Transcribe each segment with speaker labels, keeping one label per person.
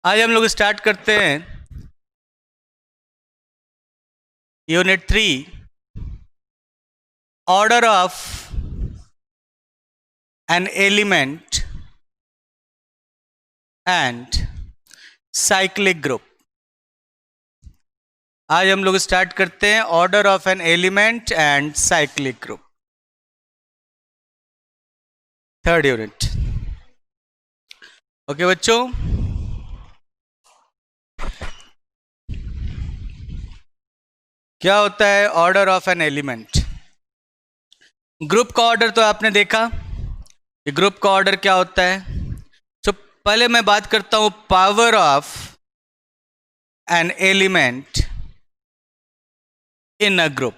Speaker 1: आज हम लोग स्टार्ट करते हैं unit 3, order of an element and cyclic group. आज हम लोग स्टार्ट करते हैं order of an element and cyclic group, third unit. Okay बच्चों, क्या होता है order of an element? Group का ऑर्डर तो आपने देखा, ये ग्रुप का ऑर्डर क्या होता है। तो पहले मैं बात करता हूं power of an element in a group.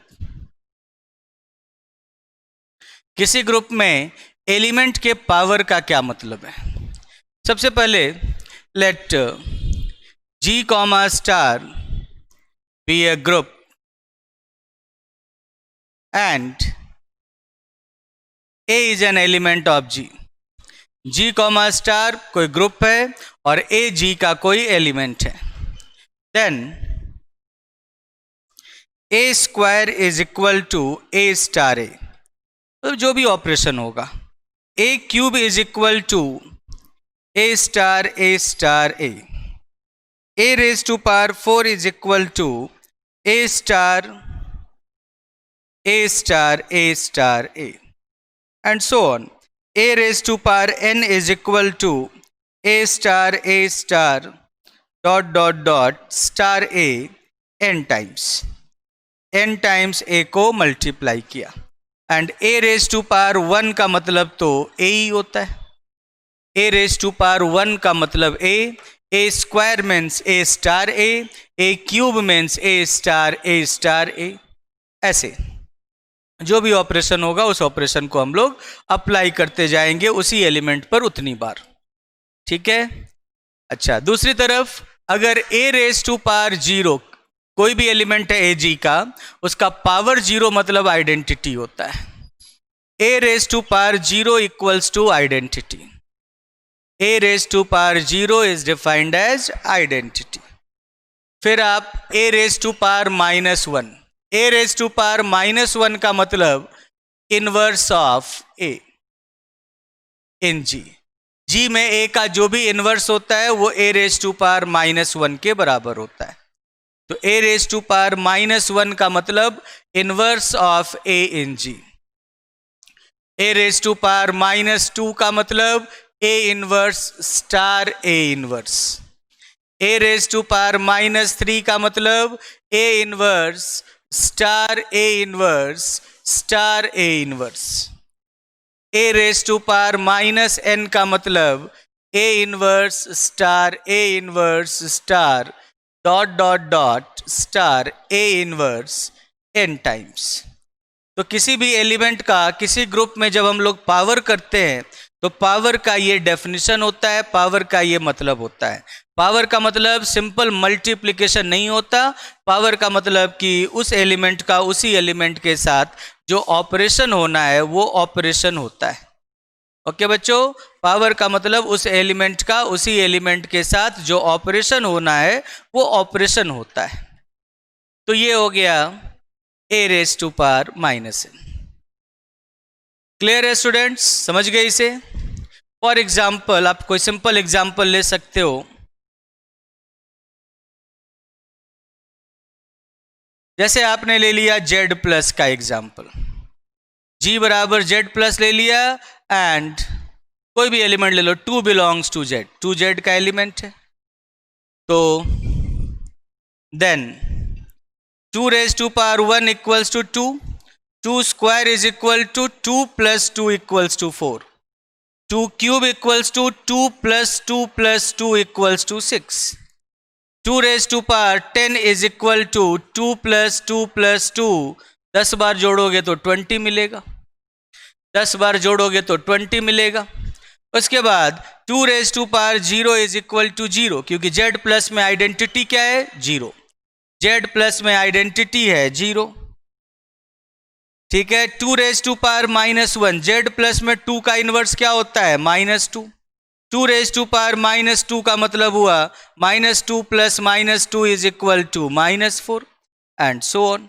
Speaker 1: किसी ग्रुप में एलिमेंट के पावर का क्या मतलब है? सबसे पहले let G comma star be a group and A is an element of G। G comma star कोई ग्रुप है और A G का कोई एलिमेंट है। Then A square is equal to A star A, तो जो भी ऑपरेशन होगा A cube is equal to A star A star A, A raise to power 4 is equal to A star A star A star A, and so on. A raised to power n is equal to A star dot dot dot star A n times A को multiply किया, and A raised to power 1 का मतलब तो A ही होता है। A raised to power 1 का मतलब A square means A star A cube means A star A। ऐसे जो भी ऑपरेशन होगा उस ऑपरेशन को हम लोग अप्लाई करते जाएंगे उसी एलिमेंट पर उतनी बार, ठीक है। अच्छा, दूसरी तरफ अगर A रेज टू पावर 0 कोई भी एलिमेंट है AG का, उसका पावर 0 मतलब आइडेंटिटी होता है। A raise to power 0 equals to identity. A raise to power 0 is defined as identity. फिर आप A raise to power -1, A raise to power -1 का मतलब inverse of A in G। G में A का जो भी इनवर्स होता है वो A रेज टू पावर -1 के बराबर होता है। तो A रेज टू पावर -1 का मतलब inverse of A in G। A raise to power -2 का मतलब A inverse star A inverse. A raise to power -3 का मतलब A inverse star A inverse star A inverse. A raise to power -n का मतलब A inverse star A inverse star dot dot dot star A inverse n times. तो किसी भी element का किसी group में जब हम लोग पावर करते हैं तो पावर का ये डेफिनेशन होता है, पावर का ये मतलब होता है। पावर का मतलब सिंपल मल्टीप्लिकेशन नहीं होता, पावर का मतलब कि उस एलिमेंट का उसी एलिमेंट के साथ जो ऑपरेशन होना है वो ऑपरेशन होता है। ओके बच्चों, पावर का मतलब उस एलिमेंट का उसी एलिमेंट के साथ जो ऑपरेशन होना है वो ऑपरेशन होता है। तो ये हो गया A raise to power -n। Clear है स्टूडेंट्स, समझ गए इसे? फॉर एग्जाम्पल आप कोई सिंपल एग्जाम्पल ले सकते हो। जैसे आपने ले लिया Z+ का एग्जाम्पल, G बराबर Z+ ले लिया एंड कोई भी एलिमेंट ले लो, 2 बिलोंग्स टू Z, 2 Z का एलिमेंट है। तो then 2 raise to power 1 equals to 2, 2 square is equal to 2 + 2 equals to 4, 2 cube equals to 2 + 2 + 2 equals to 6, 2 raise to power 10 is equal to 2 + 2 + 2, 10 बार जोड़ोगे तो 20 मिलेगा, 10 बार जोड़ोगे तो 20 मिलेगा। उसके बाद 2 raise to power 0 is equal to 0, क्योंकि Z+ में आइडेंटिटी क्या है? 0। Z+ में आइडेंटिटी है 0, ठीक है। 2 रेज टू पावर -1, Z+ में 2 का इनवर्स क्या होता है? -2। 2 रेज टू पावर -2 का मतलब हुआ -2 plus -2 is equal to -4 and so on.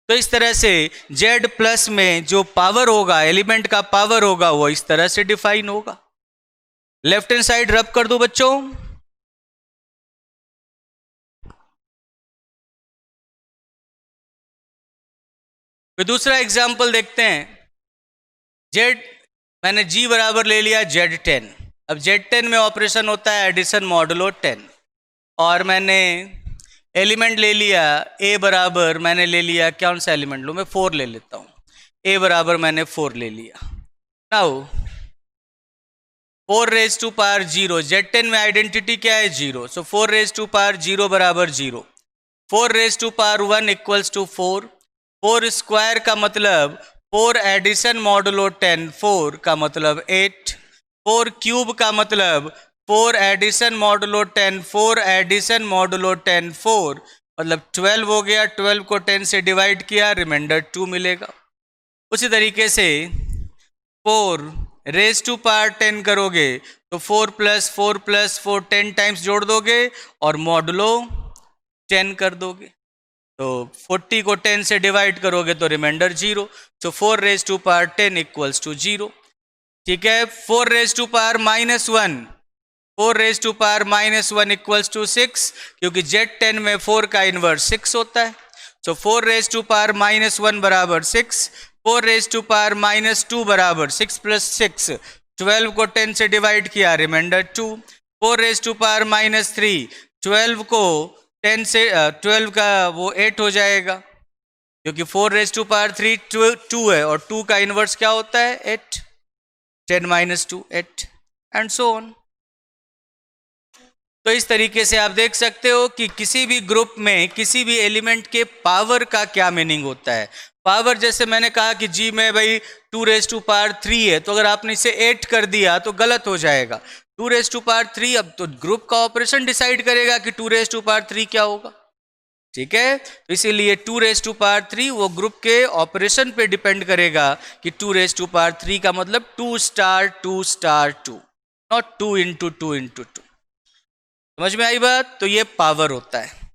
Speaker 1: तो इस तरह से z प्लस में जो पावर होगा, एलिमेंट का पावर होगा, वो इस तरह से डिफाइन होगा। लेफ्ट हैंड साइड रब कर दो बच्चों। फिर दूसरा एग्जाम्पल देखते हैं। z मैंने g बराबर ले लिया Z10। अब Z10 में ऑपरेशन होता है एडिशन मॉडुलो 10, और मैंने एलिमेंट ले लिया a बराबर, मैंने ले लिया, कौन सा एलिमेंट लूँ मैं, 4 ले लेता हूँ। a बराबर मैंने 4 ले लिया। Now 4 raise to power 0, Z10 में आइडेंटिटी क्या है 0, सो 4 रेज टू पावर 0 बराबर 0। 4 raise to power 1 equals to 4। 4 square का मतलब 4 एडिशन मॉडुलो 10, 4 का मतलब 8। 4 क्यूब का मतलब 4 एडिशन मॉडुलो 10, 4 एडिशन मॉडुलो 10, 4 मतलब 12 हो गया। 12 को 10 से डिवाइड किया, रिमाइंडर 2 मिलेगा। उसी तरीके से 4 रेज टू पावर 10 करोगे तो 4 प्लस 4 प्लस 4 10 टाइम्स जोड़ दोगे और मॉडुलो 10 कर दोगे। तो 40 को 10 से डिवाइड करोगे तो remainder 0। So 4 raise to power 10 equals to 0। ठीक है। 4 raise to power -1, 4 raise to power -1 equals to 6, क्योंकि Z10 में 4 का इनवर्स 6 होता है। सो 4 रेज टू पावर -1 बराबर 6। 4 रेज टू पावर -2 बराबर 6 प्लस 6, 12 को 10 से डिवाइड किया, रिमाइंडर 2। 4 रेज टू पावर -3, 12 को 10 से 12 का वो 8 हो जाएगा, क्योंकि 4 रेज टू पावर 3 2 है, और 2 का इनवर्स क्या होता है 8। 10 - 2 8 एंड सो ऑन। तो इस तरीके से आप देख सकते हो कि किसी भी ग्रुप में किसी भी एलिमेंट के पावर का क्या मीनिंग होता है। पावर जैसे मैंने कहा कि जी में भाई 2 रेज टू पावर 3 है, तो अगर आपने इसे 8 कर दिया तो गलत हो जाएगा। 2 रेज टू पावर 3, अब तो ग्रुप का ऑपरेशन डिसाइड करेगा कि 2 रेज टू पावर 3 क्या होगा। ठीक है, तो इसीलिए 2 रेज टू पावर 3 वो ग्रुप के ऑपरेशन पे डिपेंड करेगा कि 2 रेज टू पावर 3 का मतलब 2 star 2 star 2, not 2 into 2 into 2। समझ में आई बात। तो ये पावर होता है।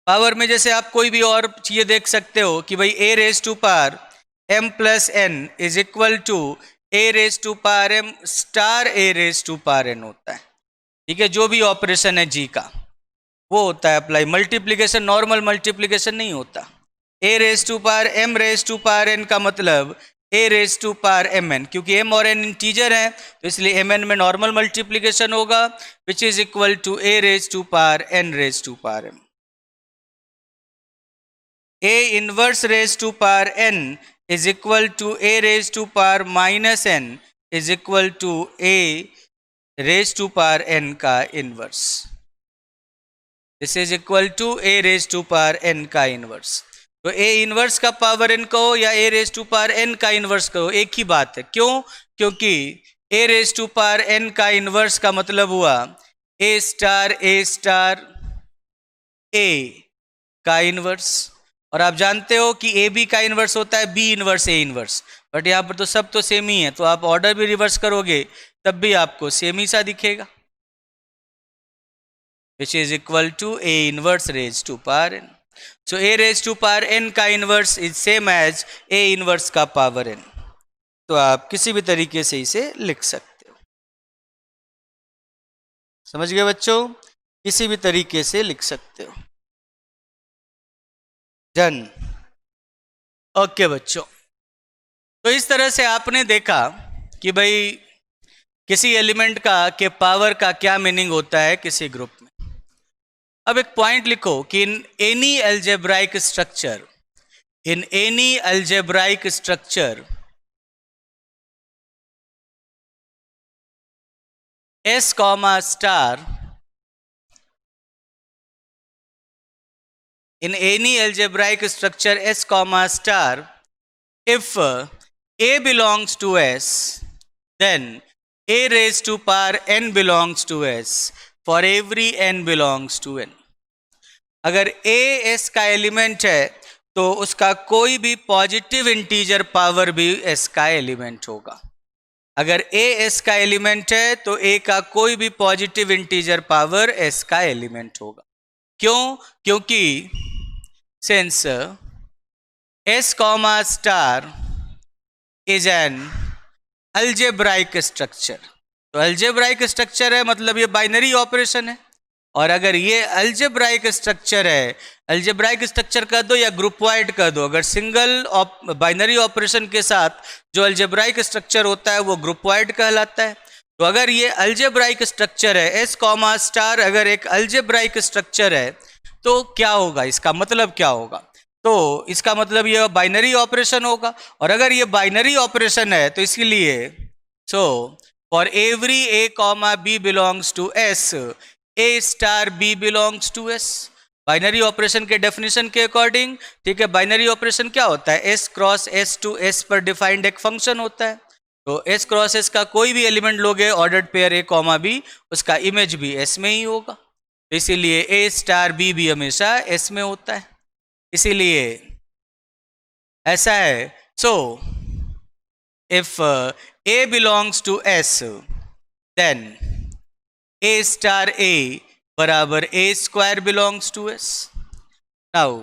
Speaker 1: पावर में जैसे आप कोई भी और चीजें देख सकते हो कि भाई a raise to power m plus n is equal to a raise to power m star a raise to power n होता है। ठीक है, जो भी ऑपरेशन है जी का वो होता है अप्लाई। मल्टीप्लीकेशन नॉर्मल मल्टीप्लीकेशन नहीं होता। a raise to power m raise to power n का मतलब a raise to power mn, क्योंकि m और n इंटीजर है तो इसलिए mn में नॉर्मल मल्टीप्लीकेशन होगा, which is equal to a raise to power n raise to power m। a inverse raise to power n is equal to a raise to power minus n is equal to a raise to power n का inverse. This is equal to a raise to power n का inverse. तो a inverse का power n कहो या a raise to power n का inverse कहो, एक ही बात है। क्यों? क्योंकि a raise to power n का इनवर्स का मतलब हुआ a स्टार a का इनवर्स, और आप जानते हो कि ए बी का इनवर्स होता है B inverse A inverse, but यहाँ पर तो सब तो सेम ही है, तो आप ऑर्डर भी रिवर्स करोगे तब भी आपको सेम ही सा दिखेगा, which is equal to A inverse raise to power n। So A raise to power n का inverse is same as A inverse का पावर n। तो आप किसी भी तरीके से इसे लिख सकते हो। समझ गए बच्चों? किसी भी तरीके से लिख सकते हो। डन। ओके बच्चों, तो इस तरह से आपने देखा कि भाई किसी एलिमेंट का के पावर का क्या मीनिंग होता है किसी ग्रुप में। अब एक पॉइंट लिखो कि in any algebraic structure S comma star, in any algebraic structure S comma star, if A belongs to S, then A raised to power n belongs to S for every n belongs to n। अगर A S का element है तो उसका कोई भी positive integer power भी S का element होगा। अगर a s का एलिमेंट है तो a का कोई भी पॉजिटिव इंटीजर पावर s का एलिमेंट होगा। क्यों? क्योंकि since s comma star is an algebraic structure, तो अल्जेब्राइक स्ट्रक्चर है मतलब ये बाइनरी ऑपरेशन है। और अगर ये अल्जेब्राइक स्ट्रक्चर है, अल्जेब्राइक स्ट्रक्चर कर दो या ग्रुपवाइड कर दो, अगर सिंगल बाइनरी ऑपरेशन के साथ जो अल्जेब्राइक स्ट्रक्चर होता है वो ग्रुपवाइड कहलाता है। तो अगर ये अल्जेब्राइक स्ट्रक्चर है एस कॉमा स्टार, अगर एक अल्जेब्राइक स्ट्रक्चर है तो क्या होगा, इसका मतलब क्या होगा? तो इसका मतलब ये बाइनरी ऑपरेशन होगा। और अगर ये बाइनरी ऑपरेशन है तो इसलिए so for every A comma B belongs to S, A star B belongs to S. Binary operation के डेफिनेशन के अकॉर्डिंग, ठीक है, बाइनरी ऑपरेशन क्या होता है? S cross S to S पर डिफाइंड एक फंक्शन होता है। तो एस क्रॉस एस का कोई भी एलिमेंट लोगे ordered pair A comma B, उसका इमेज भी एस में ही होगा। इसीलिए ए स्टार बी भी हमेशा एस में होता है, इसीलिए ऐसा है। So if A belongs to S then A star A बराबर A square belongs to S. Now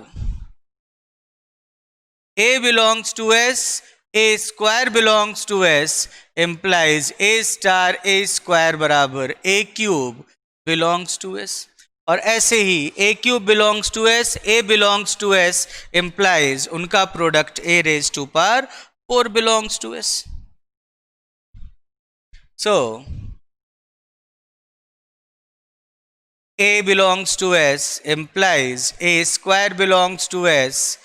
Speaker 1: A belongs to S, A square belongs to S implies A star A square बराबर A cube belongs to S. और ऐसे ही A cube belongs to S, A belongs to S implies उनका product A raise to power 4 belongs to S. So A belongs to S implies A square belongs to S,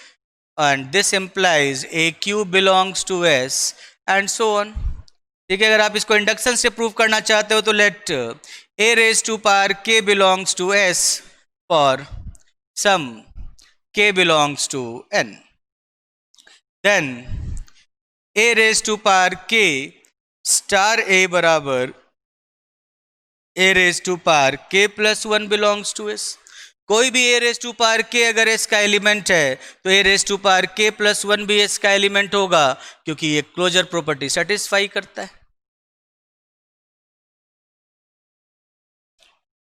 Speaker 1: and this implies A cube belongs to S, and so on। ठीक है, अगर आप इसको induction से prove करना चाहते हो तो late A raised to power K belongs to S for some K belongs to N, then A raised to power K star A बराबर ए रेज टू पावर के प्लस 1 बिलोंग्स टू एस। कोई भी ए raise to power के अगर S का element है तो A raise to power के प्लस 1 भी एस का एलिमेंट होगा, क्योंकि ये क्लोजर प्रॉपर्टी सेटिस्फाई करता है।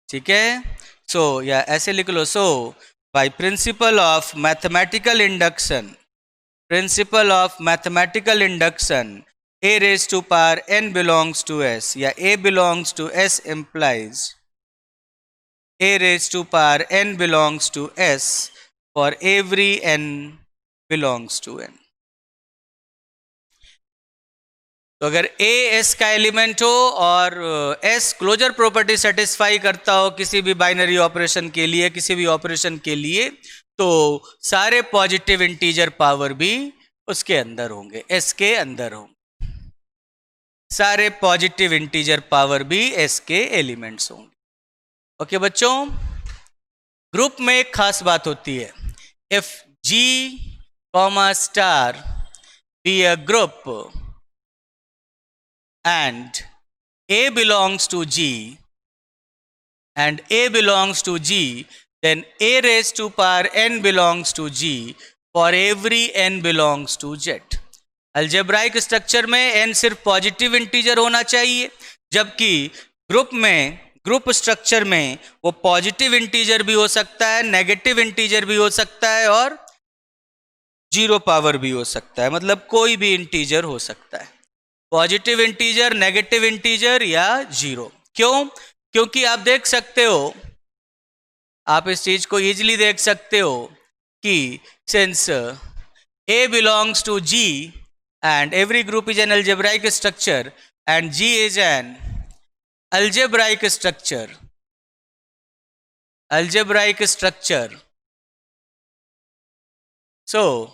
Speaker 1: ठीक है, सो या ऐसे लिख लो, so by principle of mathematical induction, principle of mathematical induction A raised to power n belongs to S, या A belongs to S implies A raised to power n belongs to S for every n belongs to n। तो अगर A S का element हो और S closure property satisfy करता हो किसी भी बाइनरी ऑपरेशन के लिए, किसी भी ऑपरेशन के लिए, तो सारे पॉजिटिव इंटीजर पावर भी उसके अंदर होंगे, S के अंदर होंगे। सारे पॉजिटिव इंटीजर पावर भी एस के एलिमेंट्स होंगे। ओके बच्चों, ग्रुप में एक खास बात होती है, if G comma star be a group and A belongs to G and A belongs to G, then A raise to power N belongs to G for every N belongs to Z. Algebraic structure में n सिर्फ positive integer होना चाहिए, जबकि group structure में वो positive integer भी हो सकता है, नेगेटिव इंटीजर भी हो सकता है और जीरो पावर भी हो सकता है, मतलब कोई भी इंटीजर हो सकता है, पॉजिटिव इंटीजर, नेगेटिव इंटीजर या जीरो। क्यों? क्योंकि आप देख सकते हो, आप इस चीज को इजीली देख सकते हो कि since A belongs to G and every group is an algebraic structure and G is an algebraic structure, so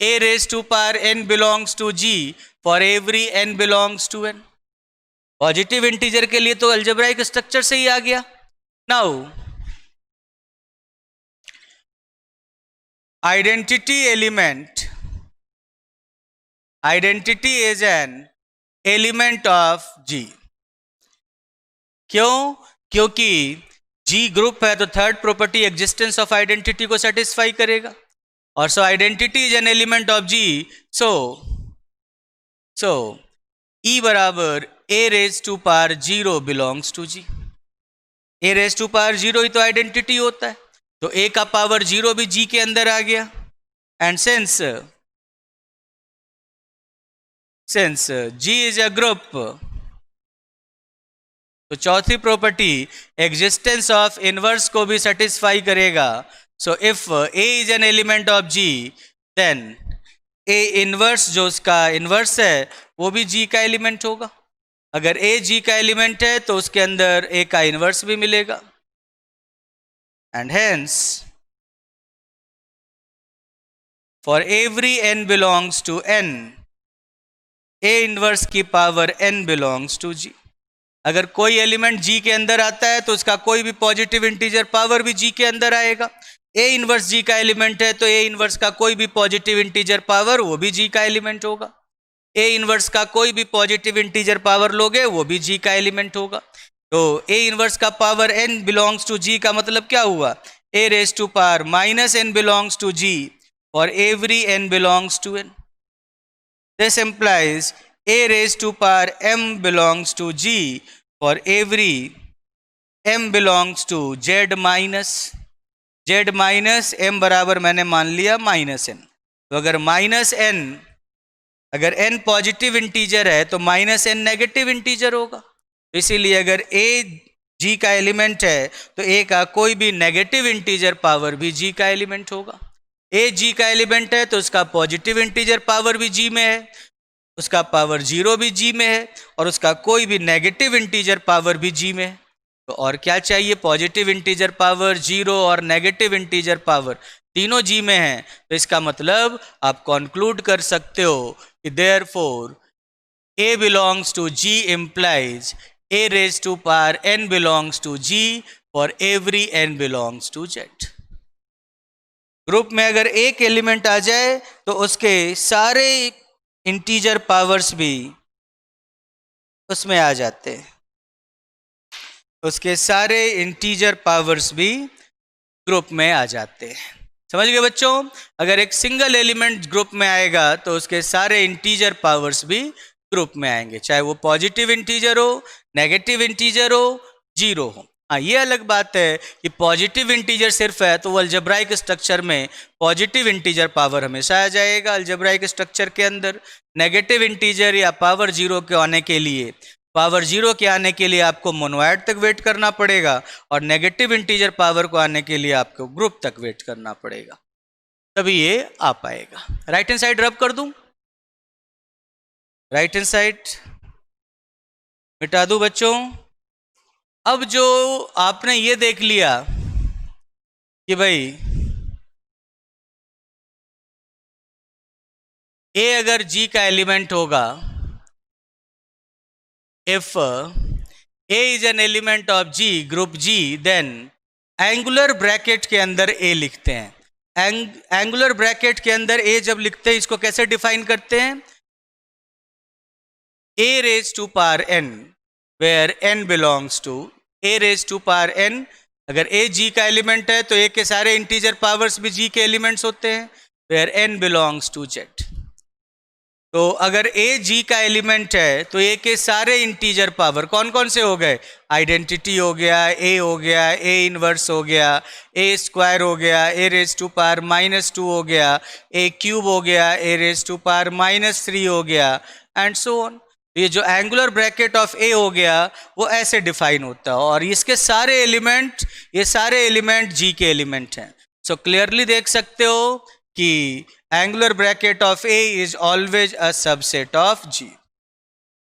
Speaker 1: A raised to power n belongs to G for every n belongs to n। Positive integer के लिए तो algebraic structure से ही आ गया। Now identity is an element of G। क्यों? क्योंकि G group है तो third property existence of identity को सेटिस्फाई करेगा, और so identity is an element of G, so E बराबर a raise to power 0 belongs to G। a raise to power 0 ही तो आइडेंटिटी होता है, तो a का पावर 0 भी G के अंदर आ गया। And since G is a group, तो चौथी प्रॉपर्टी एग्जिस्टेंस ऑफ इनवर्स को भी सेटिस्फाई करेगा। So if a is an element of G, then a inverse जो उसका इनवर्स है वो भी G का एलिमेंट होगा। अगर a G का एलिमेंट है तो उसके अंदर a का इनवर्स भी मिलेगा। And hence for every n belongs to n, a inverse की power n belongs to G। अगर कोई एलिमेंट G के अंदर आता है तो उसका कोई भी पॉजिटिव इंटीजर पावर भी G के अंदर आएगा। A इनवर्स G का एलिमेंट है तो A इनवर्स का कोई भी पॉजिटिव इंटीजर पावर वो भी G का एलिमेंट होगा। A इनवर्स का कोई भी पॉजिटिव इंटीजर पावर लोगे वो भी G का एलिमेंट होगा। तो A इनवर्स का power n belongs to G का मतलब क्या हुआ? A raise to power minus n belongs to G और every n belongs to n। This implies a raised to power m belongs to G for every m belongs to z minus m बराबर मैंने मान लिया minus n। तो अगर minus n, अगर n positive integer है तो माइनस n नेगेटिव इंटीजर होगा। तो इसीलिए अगर a G का एलिमेंट है तो a का कोई भी नेगेटिव इंटीजर पावर भी G का एलिमेंट होगा। a G का एलिमेंट है तो उसका पॉजिटिव इंटीजर पावर भी G में है, उसका पावर 0 भी G में है और उसका कोई भी नेगेटिव इंटीजर पावर भी G में है। तो और क्या चाहिए? पॉजिटिव इंटीजर पावर 0 और नेगेटिव इंटीजर पावर तीनों G में है। तो इसका मतलब आप कंक्लूड कर सकते हो कि therefore A belongs to G implies A raised to power n belongs to G for every n belongs to Z। Group में अगर एक एलिमेंट आ जाए तो उसके सारे इंटीजर पावर्स भी उसमें आ जाते हैं, उसके सारे इंटीजर पावर्स भी ग्रुप में आ जाते हैं। समझ गए बच्चों? अगर एक सिंगल एलिमेंट ग्रुप में आएगा तो उसके सारे इंटीजर पावर्स भी ग्रुप में आएंगे, चाहे वो पॉजिटिव इंटीजर हो, नेगेटिव इंटीजर हो, जीरो हो। हाँ, ये अलग बात है कि पॉजिटिव इंटीजर सिर्फ है तो वो अलजेब्राइक स्ट्रक्चर में पॉजिटिव इंटीजर पावर हमेशा आ जाएगा। अलजेब्राइक स्ट्रक्चर के अंदर नेगेटिव इंटीजर या पावर 0 के आने के लिए, पावर 0 के आने के लिए आपको मोनोएड तक वेट करना पड़ेगा और नेगेटिव इंटीजर पावर को आने के लिए आपको ग्रुप तक वेट करना पड़ेगा, तभी ये आ पाएगा। राइट हैंड साइड रब कर दूं? राइट हैंड साइड मिटा दूं बच्चों? अब जो आपने ये देख लिया कि भाई A अगर G का एलिमेंट होगा, if A is an element of G, group G, then angular bracket के अंदर A लिखते हैं। एंगुलर ब्रैकेट के अंदर A जब लिखते हैं इसको कैसे डिफाइन करते हैं? A raised to power n where n belongs to A raised to power n। अगर A G का एलिमेंट है तो A के सारे इंटीजर पावर्स भी G के एलिमेंट्स होते हैं, where n belongs to Z। तो अगर A G का एलिमेंट है तो A के सारे इंटीजर पावर कौन कौन से हो गए? आइडेंटिटी हो गया, A हो गया, A इनवर्स हो गया, A स्क्वायर हो गया, A रेज टू पावर -2 हो गया, A क्यूब हो गया, A रेज टू पावर -3 हो गया, एंड सो ऑन। ये जो एंगुलर ब्रैकेट ऑफ A हो गया वो ऐसे डिफाइन होता है और इसके सारे एलिमेंट, ये सारे एलिमेंट G के एलिमेंट हैं। सो क्लियरली देख सकते हो कि angular bracket of A is always a subset of G।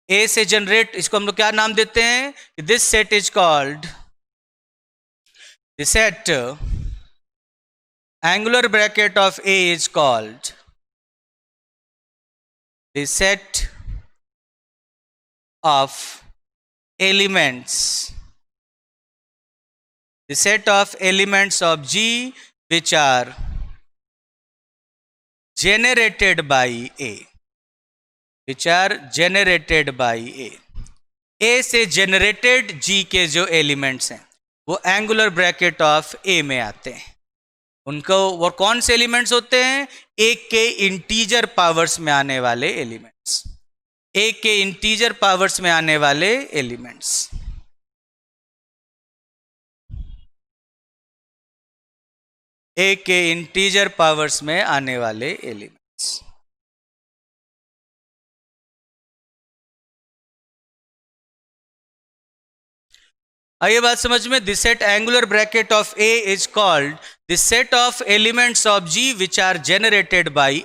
Speaker 1: A से जनरेट, इसको हम लोग क्या नाम देते हैं? This set is called the set, angular bracket of A is called the set of elements, the set of elements of G which are generated by A, which are generated by A। A से generated G के जो elements हैं वो angular bracket of A में आते हैं। उनको वो कौन से एलिमेंट्स होते हैं? A के इंटीजर पावर्स में आने वाले एलिमेंट्स। ए के इंटीजर पावर्स में आने वाले एलिमेंट्स। ए के इंटीजर पावर्स में आने वाले एलिमेंट्स। आइए बात समझ में। This set angular bracket of A is called this set of elements of G which are generated by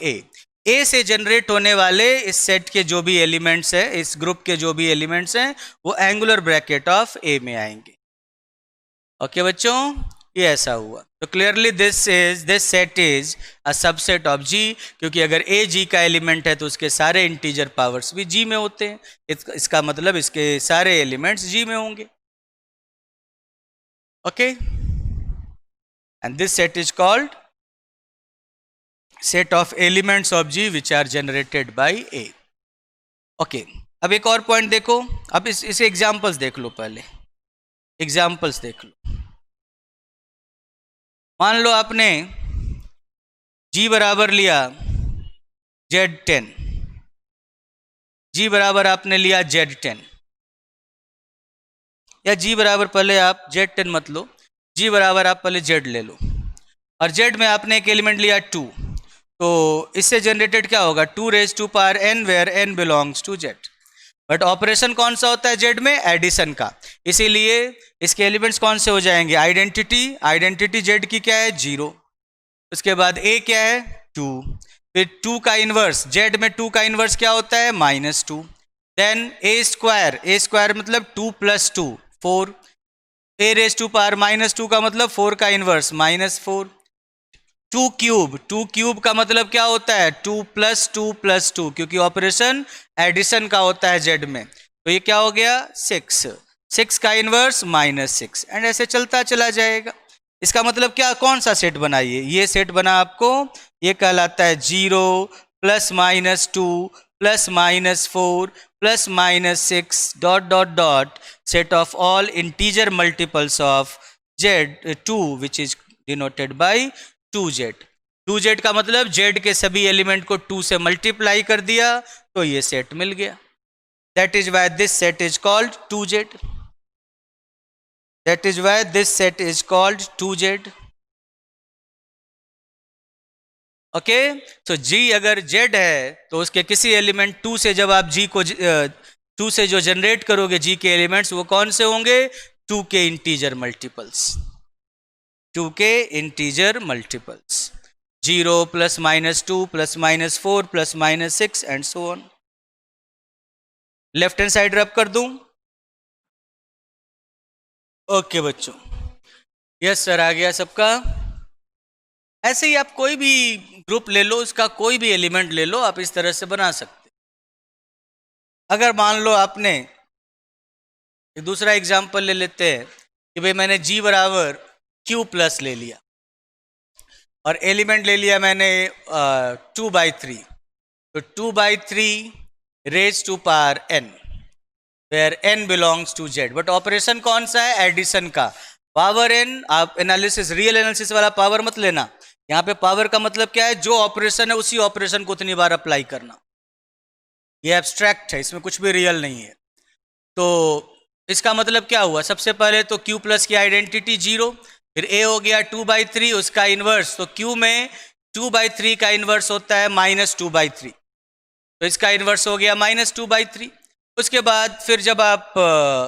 Speaker 1: A से जनरेट होने वाले इस सेट के जो भी एलिमेंट्स हैं, इस ग्रुप के जो भी एलिमेंट्स हैं, वो एंगुलर ब्रैकेट ऑफ ए में आएंगे। ओके बच्चों, ये ऐसा हुआ। तो clearly this set is a subset of G, क्योंकि अगर ए जी का एलिमेंट है तो उसके सारे इंटीजर पावर्स भी जी में होते हैं। इसका मतलब इसके सारे एलिमेंट्स जी में होंगे। Okay, and this set is called set of elements of G which are generated by A. Okay, अब एक और पॉइंट देखो। अब इसे एग्जांपल्स देख लो। पहले एग्जांपल्स देख लो। मान लो आपने g बराबर लिया Z10, g बराबर आपने लिया Z10, या g बराबर पहले आप Z10 मत लो, g बराबर आप पहले Z ले लो, और Z में आपने एक एलिमेंट लिया 2, तो इससे जनरेटेड क्या होगा? 2 raise to power n where n belongs to Z। But operation कौन सा होता है Z में? एडिशन का। इसीलिए इसके एलिमेंट्स कौन से हो जाएंगे? आइडेंटिटी Z की क्या है? 0। उसके बाद A क्या है? 2। फिर 2 का इन्वर्स, Z में 2 का इन्वर्स क्या होता है? -2। देन A स्क्वायर मतलब 2 + 2 4। A रेज टू पावर -2 का मतलब 4 का इन्वर्स -4। 2 क्यूब का मतलब क्या होता है? 2 + 2 + 2, क्योंकि ऑपरेशन एडिशन का होता है Z में। तो ये क्या हो गया? 6 का इन्वर्स -6, एंड ऐसे चलता चला जाएगा। इसका मतलब क्या? कौन सा सेट बना? ये सेट बना आपको, ये कहलाता है 0 + -2 + -4 + -6 ... set of all integer multiples of Z2 which is denoted by 2Z। 2Z का मतलब Z के सभी एलिमेंट को 2 से मल्टीप्लाई कर दिया तो ये सेट मिल गया। That is why this set is called 2Z। That is why this set is called 2Z. Okay, तो G अगर Z है तो उसके किसी एलिमेंट 2 से जब आप G को 2 से जो जनरेट करोगे G के एलिमेंट्स, वो कौन से होंगे? 2 के इंटीजर मल्टीपल्स। 2 के integer multiples, 0 + -2 + -4 + -6 and so on. Left hand side रब कर दूं? ओके बच्चों, यस सर, आ गया सबका। ऐसे ही आप कोई भी ग्रुप ले लो, उसका कोई भी एलिमेंट ले लो, आप इस तरह से बना सकते। अगर मान लो आपने एक दूसरा एग्जांपल ले लेते हैं कि भाई मैंने G बराबर Q+ ले लिया और एलिमेंट ले लिया मैंने 2/3, तो 2/3 raise to power n where n belongs to Z। But operation कौन सा है? एडिशन का। पावर n, आप एनालिसिस, रियल एनालिसिस वाला पावर मत लेना। यहाँ पे पावर का मतलब क्या है? जो ऑपरेशन है उसी ऑपरेशन को उतनी बार अप्लाई करना। ये एब्स्ट्रैक्ट है, इसमें कुछ भी रियल नहीं है। तो इसका मतलब क्या हुआ? सबसे पहले तो Q+ की आइडेंटिटी 0, फिर A हो गया 2/3, उसका इन्वर्स, तो Q में 2/3 का इन्वर्स होता है -2/3, तो इसका इन्वर्स हो गया -2/3। उसके बाद फिर जब आप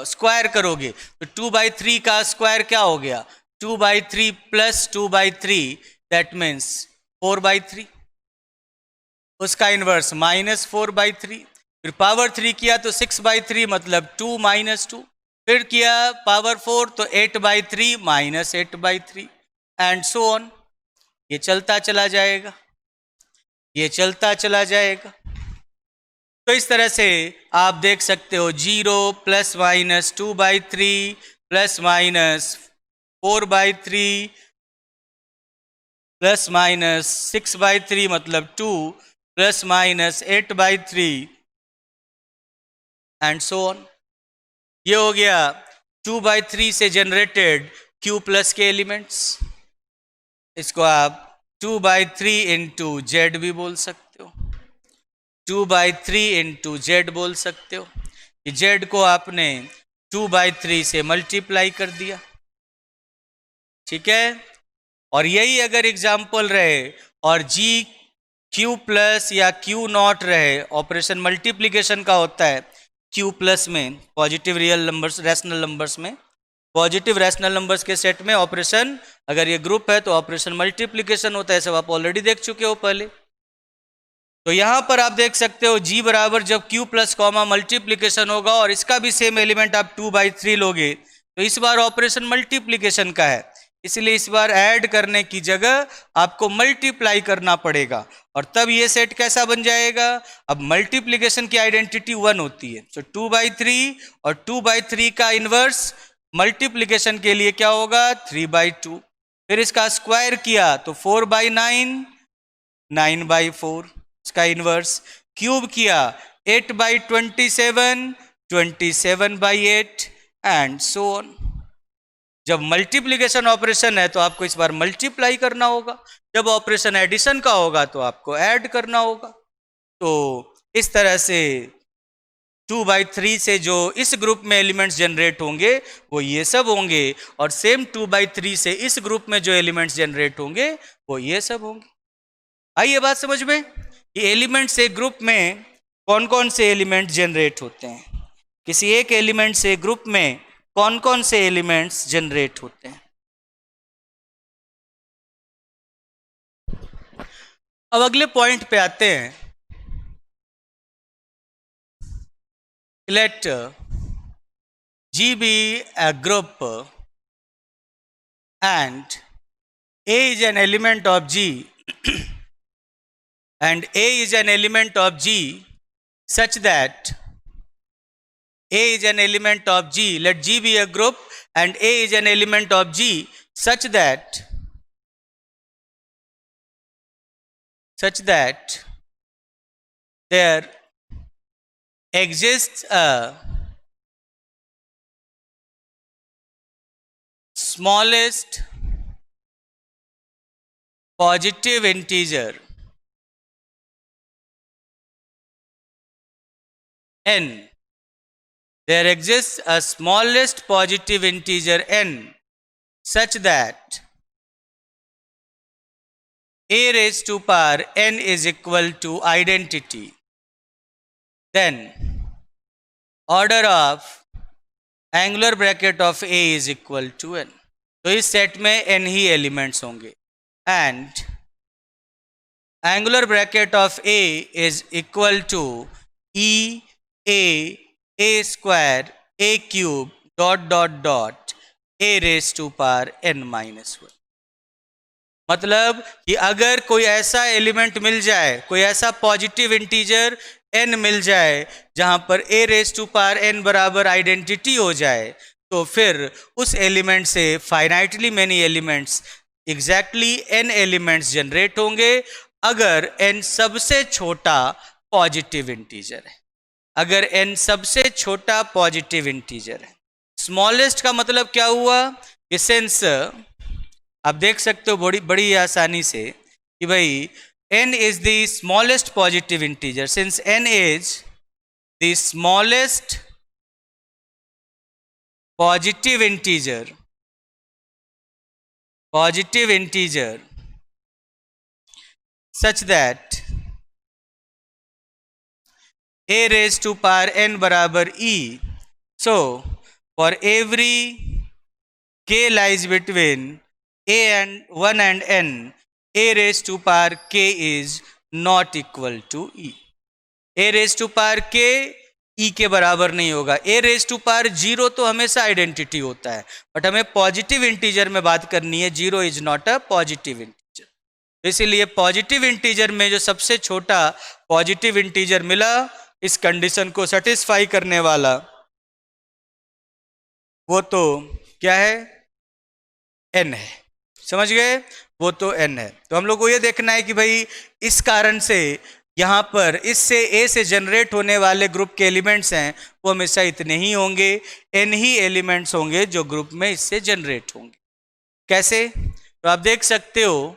Speaker 1: स्क्वायर करोगे तो 2/3 का स्क्वायर क्या हो गया? 2/3 + 2/3 दैट मीन्स 4/3, उसका इन्वर्स -4/3। फिर पावर 3 किया तो 6/3 मतलब 2 - 2, फिर किया पावर 4 तो 8/3 -8/3 एंड सो ऑन। ये चलता चला जाएगा, ये चलता चला जाएगा। तो इस तरह से आप देख सकते हो 0 + -2/3 + -4/3 + -6/3 मतलब 2 + -8/3 एंड सो ऑन। ये हो गया 2/3 से जनरेटेड Q+ के एलिमेंट्स। इसको आप 2/3 × Z भी बोल सकते हो। 2/3 इंटू जेड बोल सकते हो कि जेड को आपने 2/3 से मल्टीप्लाई कर दिया, ठीक है। और यही अगर एग्जाम्पल रहे और जी क्यू प्लस या क्यू नॉट रहे, ऑपरेशन मल्टीप्लीकेशन का होता है क्यू प्लस में, positive real numbers rational numbers में, पॉजिटिव रैशनल नंबर्स के सेट में ऑपरेशन अगर ये ग्रुप है तो ऑपरेशन मल्टीप्लीकेशन होता है, सब आप ऑलरेडी देख चुके हो पहले। तो यहां पर आप देख सकते हो जी बराबर जब क्यू प्लस कॉमा मल्टीप्लीकेशन होगा और इसका भी सेम एलिमेंट आप 2/3 लोगे तो इस बार ऑपरेशन मल्टीप्लीकेशन का है, इसलिए इस बार ऐड करने की जगह आपको मल्टीप्लाई करना पड़ेगा और तब ये सेट कैसा बन जाएगा। अब मल्टीप्लीकेशन की आइडेंटिटी 1 होती है, तो 2/3 और 2/3 का इनवर्स मल्टीप्लीकेशन के लिए क्या होगा 3/2, फिर इसका स्क्वायर किया तो 4/9, 9/4 इसका इनवर्स, क्यूब किया 8/27, 27/8 एंड सो ऑन। जब मल्टीप्लिकेशन ऑपरेशन है तो आपको इस बार मल्टीप्लाई करना होगा, जब ऑपरेशन एडिशन का होगा तो आपको ऐड करना होगा। तो इस तरह से 2/3 से जो इस ग्रुप में एलिमेंट्स जनरेट होंगे वो ये सब होंगे और सेम 2/3 से इस ग्रुप में जो एलिमेंट्स जनरेट होंगे वो ये सब होंगे। आइए बात समझ में, ये एलिमेंट्स एक ग्रुप में कौन कौन से एलिमेंट जनरेट होते हैं, किसी एक एलिमेंट से ग्रुप में कौन कौन से एलिमेंट्स जनरेट होते हैं। अब अगले पॉइंट पे आते हैं। Let G be a group and A is an element of G and A is an element of G such that A is an element of G. Let G be a group and A is an element of G such that there exists a smallest positive integer n. There exists a smallest positive integer n such that a raised to power n is equal to identity. Then order of angular bracket of A is equal to n. तो इस set में n ही elements होंगे and angular bracket of A is equal to E A square A cube dot dot dot A raised to power n minus 1। मतलब कि अगर कोई ऐसा element मिल जाए, कोई ऐसा पॉजिटिव इंटीजर n मिल जाए जहां पर a raise to power n बराबर आइडेंटिटी हो जाए तो फिर उस एलिमेंट से finitely many elements exactly n elements generate होंगे अगर n सबसे छोटा पॉजिटिव इंटीजर है, अगर n सबसे छोटा पॉजिटिव इंटीजर है। स्मॉलेस्ट का मतलब क्या हुआ, सेंस आप देख सकते हो बड़ी आसानी से कि भाई n is the smallest positive integer. Since n is the smallest positive integer such that a raised to power n बराबर e. So for every k lies between a and 1 and n, a raised to power k is not equal to e. a raised to power k e के बराबर नहीं होगा। a raised to power 0 तो हमेशा identity होता है, but हमें positive integer में बात करनी है। 0 is not a positive integer, इसीलिए पॉजिटिव इंटीजर में जो सबसे छोटा पॉजिटिव इंटीजर मिला इस कंडीशन को सेटिस्फाई करने वाला, वो तो क्या है, n है। समझ गए, वो तो n है। तो हम लोग को ये देखना है कि भाई इस कारण से यहाँ पर इससे a से जनरेट होने वाले ग्रुप के एलिमेंट्स हैं वो हमेशा इतने ही होंगे, n ही एलिमेंट्स होंगे जो ग्रुप में इससे जनरेट होंगे। कैसे, तो आप देख सकते हो,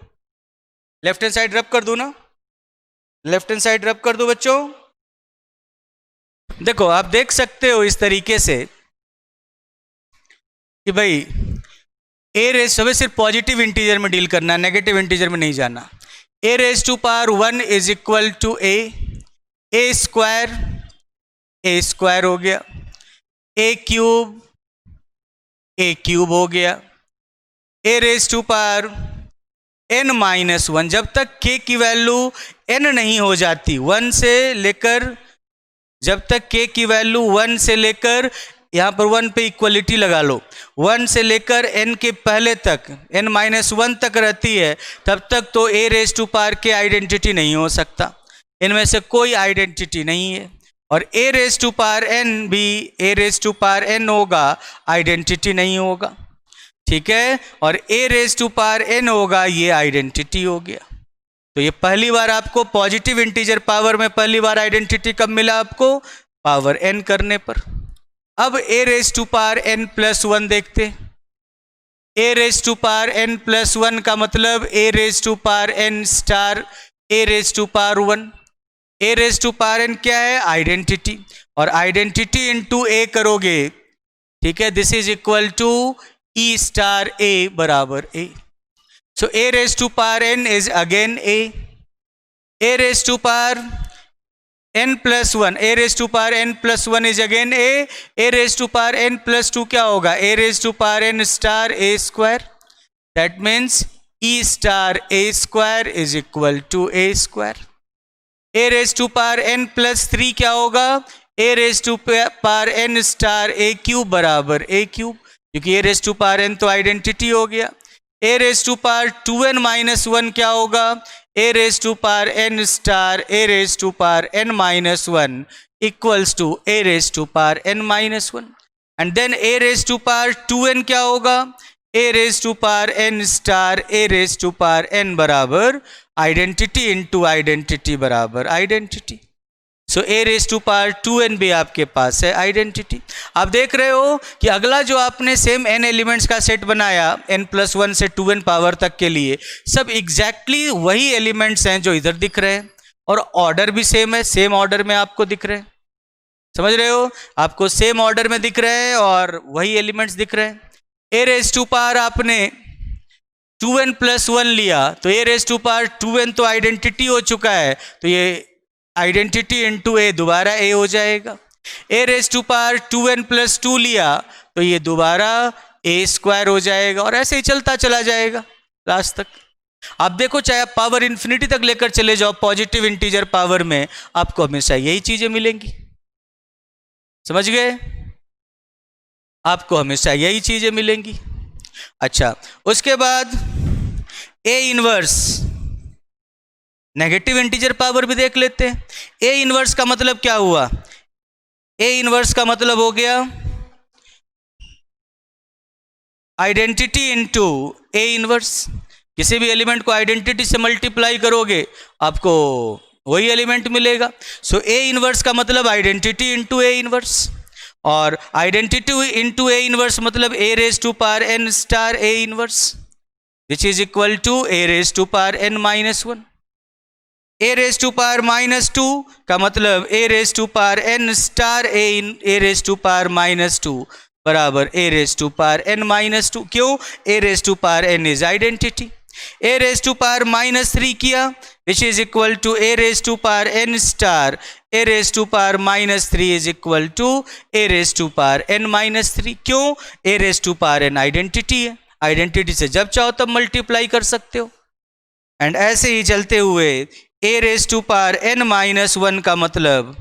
Speaker 1: लेफ्ट हैंड साइड रब कर दो ना, लेफ्ट हैंड साइड रब कर दो बच्चों। देखो आप देख सकते हो इस तरीके से कि भाई ए रेस हमें सिर्फ पॉजिटिव इंटीजर में डील करना है, नेगेटिव इंटीजर में नहीं जाना। A raise to power 1 is equal to A square हो गया, ए क्यूब हो गया, A raise to power n minus 1, जब तक k की वैल्यू n नहीं हो जाती, 1 से लेकर, जब तक k की वैल्यू 1 से लेकर, यहाँ पर 1 पे इक्वलिटी लगा लो, 1 से लेकर n के पहले तक, n माइनस 1 तक रहती है, तब तक तो a raise to power k identity नहीं हो सकता, इनमें से कोई आइडेंटिटी नहीं है। और a raise to power n भी a raise to power n होगा, आइडेंटिटी नहीं होगा, ठीक है। और a raise to power n होगा, ये आइडेंटिटी हो गया। तो ये पहली बार आपको पॉजिटिव इंटीजर पावर में पहली बार आइडेंटिटी कब मिला आपको? पावर n करने पर। अब a raise to power n plus 1 देखते। a raise to power n plus 1 का मतलब a raise to power n star a raise to power 1। a raise to power n क्या है? आइडेंटिटी। और आइडेंटिटी इंटू a करोगे, ठीक है, this is equal to e star a बराबर a। So a raised to power n is again a raised to power n plus 1, a raised to power n plus 1 is again a raised to power n plus 2 क्या होगा? a raised to power n star a square, that means e star a square is equal to a square। a raised to power n plus 3 क्या होगा? a raised to power n star a cube बराबर a cube, क्योंकि a raised to power n तो identity हो गया। a raise to power 2n minus 1 क्या होगा? a raise to power n star a raise to power n minus 1 equals to a raise to power n minus 1। And then a raise to power 2n क्या होगा? a raise to power n star a raise to power n बराबर identity into identity बराबर identity. So a raise to power 2n भी आपके पास है identity. आप देख रहे हो कि अगला जो आपने सेम n एलिमेंट्स का सेट बनाया n प्लस 1 से 2n पावर तक के लिए, सब एग्जैक्टली वही एलिमेंट्स हैं जो इधर दिख रहे हैं, और ऑर्डर भी सेम है, सेम ऑर्डर में आपको दिख रहे हैं। समझ रहे हो? आपको सेम ऑर्डर में दिख रहे हैं और वही एलिमेंट्स दिख रहे हैं। a रेस टू पावर आपने 2n प्लस 1 लिया, तो a raise to power 2n तो आइडेंटिटी हो चुका है, तो ये आइडेंटिटी इंटू ए दोबारा ए हो जाएगा। A raise to power 2n plus 2 लिया, तो ये दोबारा ए स्क्वायर हो जाएगा, और ऐसे ही चलता चला जाएगा लास्ट तक। आप देखो, चाहे आप पावर इन्फिनिटी तक लेकर चले जाओ पॉजिटिव इंटीजर पावर में, आपको हमेशा यही चीजें मिलेंगी। समझ गए? आपको हमेशा यही चीजें मिलेंगी। अच्छा, उसके बाद A inverse negative integer power भी देख लेते हैं। ए इनवर्स का मतलब क्या हुआ? ए इनवर्स का मतलब हो गया आइडेंटिटी इनटू ए इनवर्स। किसी भी एलिमेंट को आइडेंटिटी से मल्टीप्लाई करोगे, आपको वही एलिमेंट मिलेगा। सो ए इनवर्स का मतलब आइडेंटिटी इनटू ए इनवर्स, और आइडेंटिटी इनटू ए इनवर्स मतलब A raise to power N star A inverse, which is equal to A raise to power N minus 1। A raise to power minus 2 का मतलब A raise to power N star A raise to power minus 2 बराबर A raise to power N minus 2। क्यों? A raise to power N is identity. A raise to power minus 3 किया, which is equal to A raise to power N star A raise to power minus 3 is equal to A raise to power N minus 3। क्यों? A raise to power N identity है, identity से जब चाहो तब multiply कर सकते हो। And ऐसे ही चलते हुए A raise to power N minus 1 का मतलब,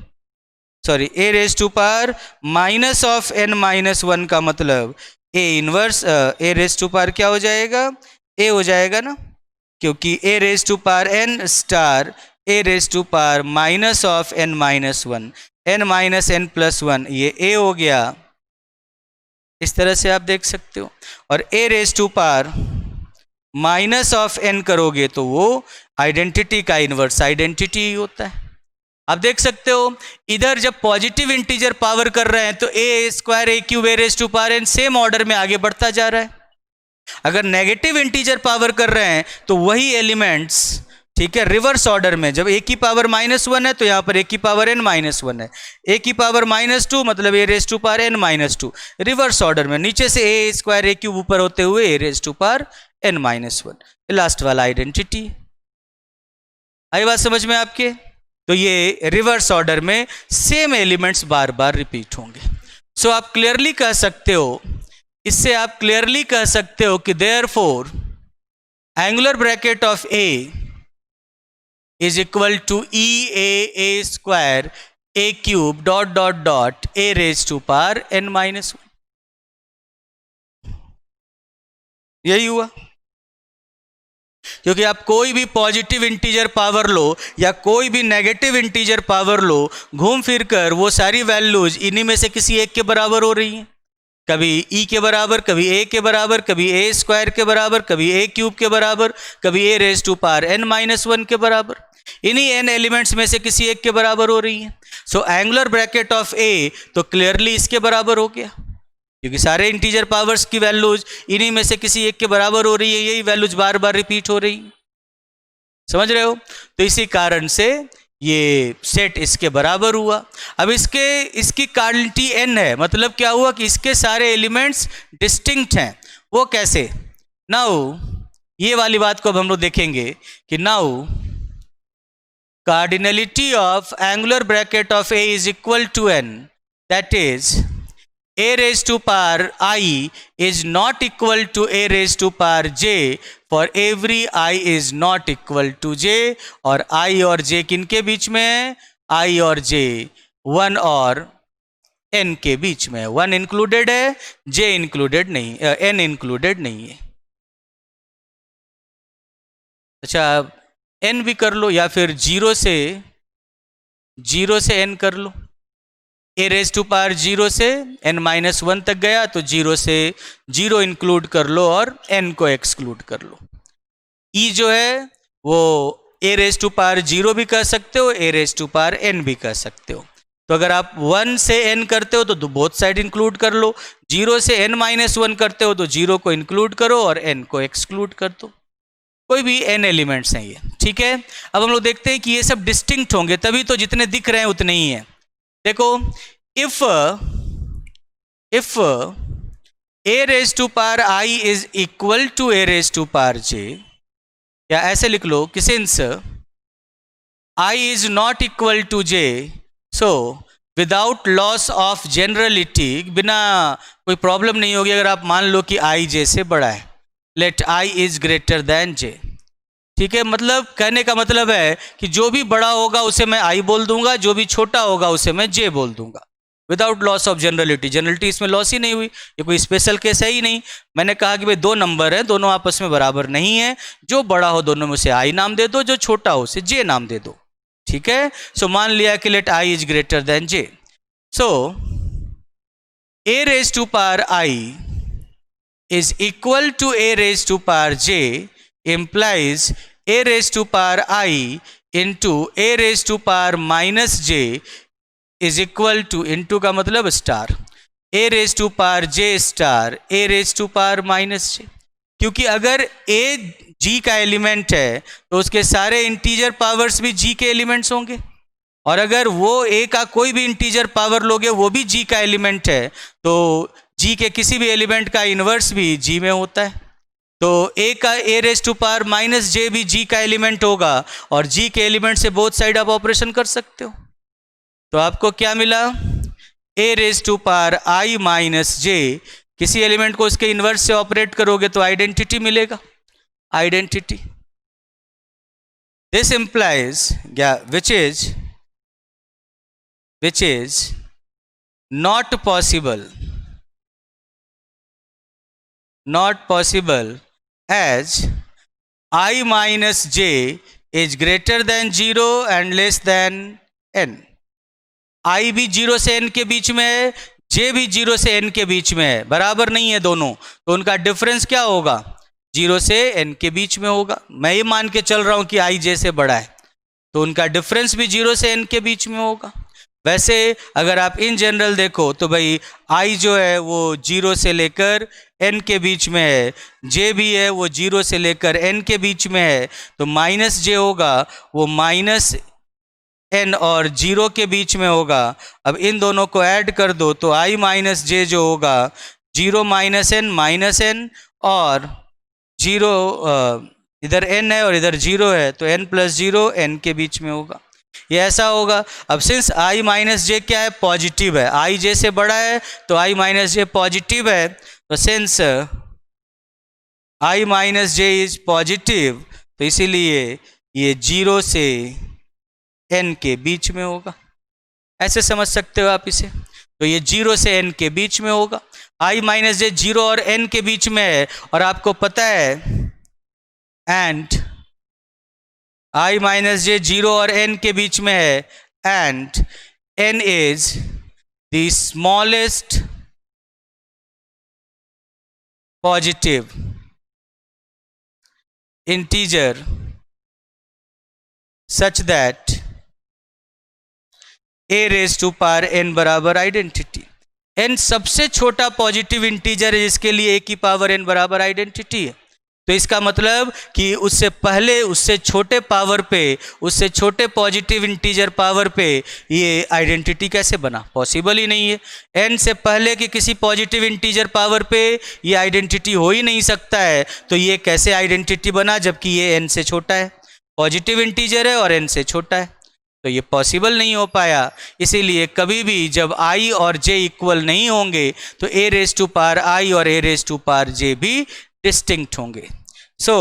Speaker 1: sorry, A raise to power minus of N minus 1 का मतलब A inverse A raise to power क्या हो जाएगा? ए हो जाएगा ना, क्योंकि A raise to power N star A raise to power minus of N minus 1, N minus N plus 1, ये ए हो गया। इस तरह से आप देख सकते हो। और A raise to power minus of N करोगे तो वो आइडेंटिटी का इनवर्स आइडेंटिटी ही होता है। आप देख सकते हो, इधर जब पॉजिटिव इंटीजर पावर कर रहे हैं तो A square A cube A raise to power N same order में आगे बढ़ता जा रहा है। अगर नेगेटिव इंटीजर पावर कर रहे हैं तो वही एलिमेंट्स ठीक है, रिवर्स ऑर्डर में जब a की पावर -1 है तो यहाँ पर a की पावर n-1 है, a की पावर -2 मतलब a raise to power n-2, reverse order में नीचे से a स्क्वायर a क्यूब ऊपर होते हुए a raise to power n-1, last वाला आइडेंटिटी। आई बात समझ में आपके? तो ये रिवर्स ऑर्डर में सेम एलिमेंट्स बार बार रिपीट होंगे। सो आप क्लियरली कह सकते हो, इससे आप क्लियरली कह सकते हो कि therefore angular bracket of a is equal to a square a cube dot a raised to power n-1। यही हुआ, क्योंकि आप कोई भी पॉजिटिव इंटीजर पावर लो या कोई भी नेगेटिव इंटीजर पावर लो, घूम फिर कर वो सारी वैल्यूज इन्हीं में से किसी एक के बराबर हो रही हैं। कभी e के बराबर, कभी a के बराबर, कभी a स्क्वायर के बराबर, कभी a क्यूब के बराबर, कभी a raise to power n-1 के बराबर, इन्हीं n एलिमेंट्स में से किसी एक के बराबर हो रही है। So angular bracket of a तो क्लियरली इसके बराबर हो गया, क्योंकि सारे इंटीजर पावर्स की वैल्यूज इन्हीं में से किसी एक के बराबर हो रही है, यही वैल्यूज बार बार रिपीट हो रही है। समझ रहे हो? तो इसी कारण से ये सेट इसके बराबर हुआ। अब इसकी क्वांटिटी n है, मतलब क्या हुआ कि इसके सारे एलिमेंट्स डिस्टिंक्ट हैं। वो कैसे? नाउ ये वाली बात को अब हम लोग देखेंगे कि now cardinality of angular bracket of a is equal to n, that is a raised to power I is not equal to a raised to power j for every I is not equal to j, और I और j किनके बीच में है? I और j 1 और n के बीच में है। 1 इंक्लूडेड है, j इंक्लूडेड नहीं, n इंक्लूडेड नहीं है। अच्छा, n भी कर लो या फिर 0 से n कर लो। a रेज टू पावर 0 से n-1 तक गया तो 0 से 0 इंक्लूड कर लो और n को एक्सक्लूड कर लो। e जो है वो a रेज टू पावर 0 भी कह सकते हो, a raise to power n भी कह सकते हो। तो अगर आप 1 से n करते हो तो बोथ साइड इंक्लूड कर लो, 0 से n-1 करते हो तो 0 को इंक्लूड करो और n को एक्सक्लूड कर दो। कोई भी n एलिमेंट्स हैं ये, ठीक है। अब हम लोग देखते हैं कि ये सब डिस्टिंक्ट होंगे, तभी तो जितने दिख रहे हैं उतने ही हैं। देखो, if a raise to power I is equal to a raise to power j, या ऐसे लिख लो कि since I is not equal to j, so without loss of generality, बिना कोई प्रॉब्लम नहीं होगी अगर आप मान लो कि I j से बड़ा है, let I is greater than j। ठीक है, मतलब कहने का मतलब है कि जो भी बड़ा होगा उसे मैं I बोल दूंगा, जो भी छोटा होगा उसे मैं j बोल दूंगा, without loss of generality. Generality इसमें लॉस ही नहीं हुई, ये कोई स्पेशल केस है ही नहीं। मैंने कहा कि भाई दो नंबर है, दोनों आपस में बराबर नहीं है, जो बड़ा हो दोनों में से I नाम दे दो, जो छोटा हो उसे j नाम दे दो। ठीक है, सो मान लिया कि let I is greater than j, so a raise to power I is equal to a raised to power j implies a raised to power I into a raised to power minus j is equal to, into का मतलब star, a raised to power j star a raised to power minus j। क्योंकि अगर a g का element है तो उसके सारे integer powers भी g के एलिमेंट्स होंगे, और अगर वो a का कोई भी इंटीजर पावर लोगे वो भी g का एलिमेंट है, तो g के किसी भी एलिमेंट का इन्वर्स भी g में होता है। तो a का a raise to power minus j भी g का एलिमेंट होगा, और g के एलिमेंट से बोथ साइड आप ऑपरेशन कर सकते हो। तो आपको क्या मिला? a raise to power I minus j, किसी एलिमेंट को उसके इन्वर्स से ऑपरेट करोगे तो आइडेंटिटी मिलेगा, identity. This implies which is not possible as I minus j is greater than 0 and less than n। I भी 0 से n के बीच में है, j भी 0 से n के बीच में है, बराबर नहीं है दोनों, तो उनका डिफरेंस क्या होगा? 0 से n के बीच में होगा। मैं ये मान के चल रहा हूं कि I j से बड़ा है, तो उनका डिफरेंस भी 0 से n के बीच में होगा। वैसे अगर आप इन जनरल देखो तो भाई i जो है वो 0 से लेकर n के बीच में है, j भी है वो 0 से लेकर n के बीच में है, तो माइनस j होगा वो माइनस n और 0 के बीच में होगा। अब इन दोनों को ऐड कर दो तो i माइनस j जो होगा 0 माइनस n और 0 इधर n है और इधर 0 है तो n प्लस 0 n के बीच में होगा, ये ऐसा होगा। अब सिंस i माइनस जे क्या है, पॉजिटिव है, i j से बड़ा है तो i माइनस जे पॉजिटिव है, तो since i minus J is positive तो इसीलिए ये 0 से n के बीच में होगा, ऐसे समझ सकते हो आप इसे। तो ये 0 से n के बीच में होगा, i माइनस जे 0 और n के बीच में है और आपको पता है एंड i माइनस जे 0 और n के बीच में है and n is the smallest positive integer such that a raise to power n बराबर आइडेंटिटी। n सबसे छोटा पॉजिटिव इंटीजर है जिसके लिए a की पावर n बराबर आइडेंटिटी है, तो इसका मतलब कि उससे पहले उससे छोटे पावर पे, उससे छोटे पॉजिटिव इंटीजर पावर पे ये आइडेंटिटी कैसे बना, पॉसिबल ही नहीं है। n से पहले कि किसी पॉजिटिव इंटीजर पावर पे ये आइडेंटिटी हो ही नहीं सकता है, तो ये कैसे आइडेंटिटी बना जबकि ये n से छोटा है, पॉजिटिव इंटीजर है और n से छोटा है, तो ये पॉसिबल नहीं हो पाया। इसीलिए कभी भी जब i और j इक्वल नहीं होंगे तो a raise to power i और a raise to power j भी डिस्टिंक्ट होंगे। So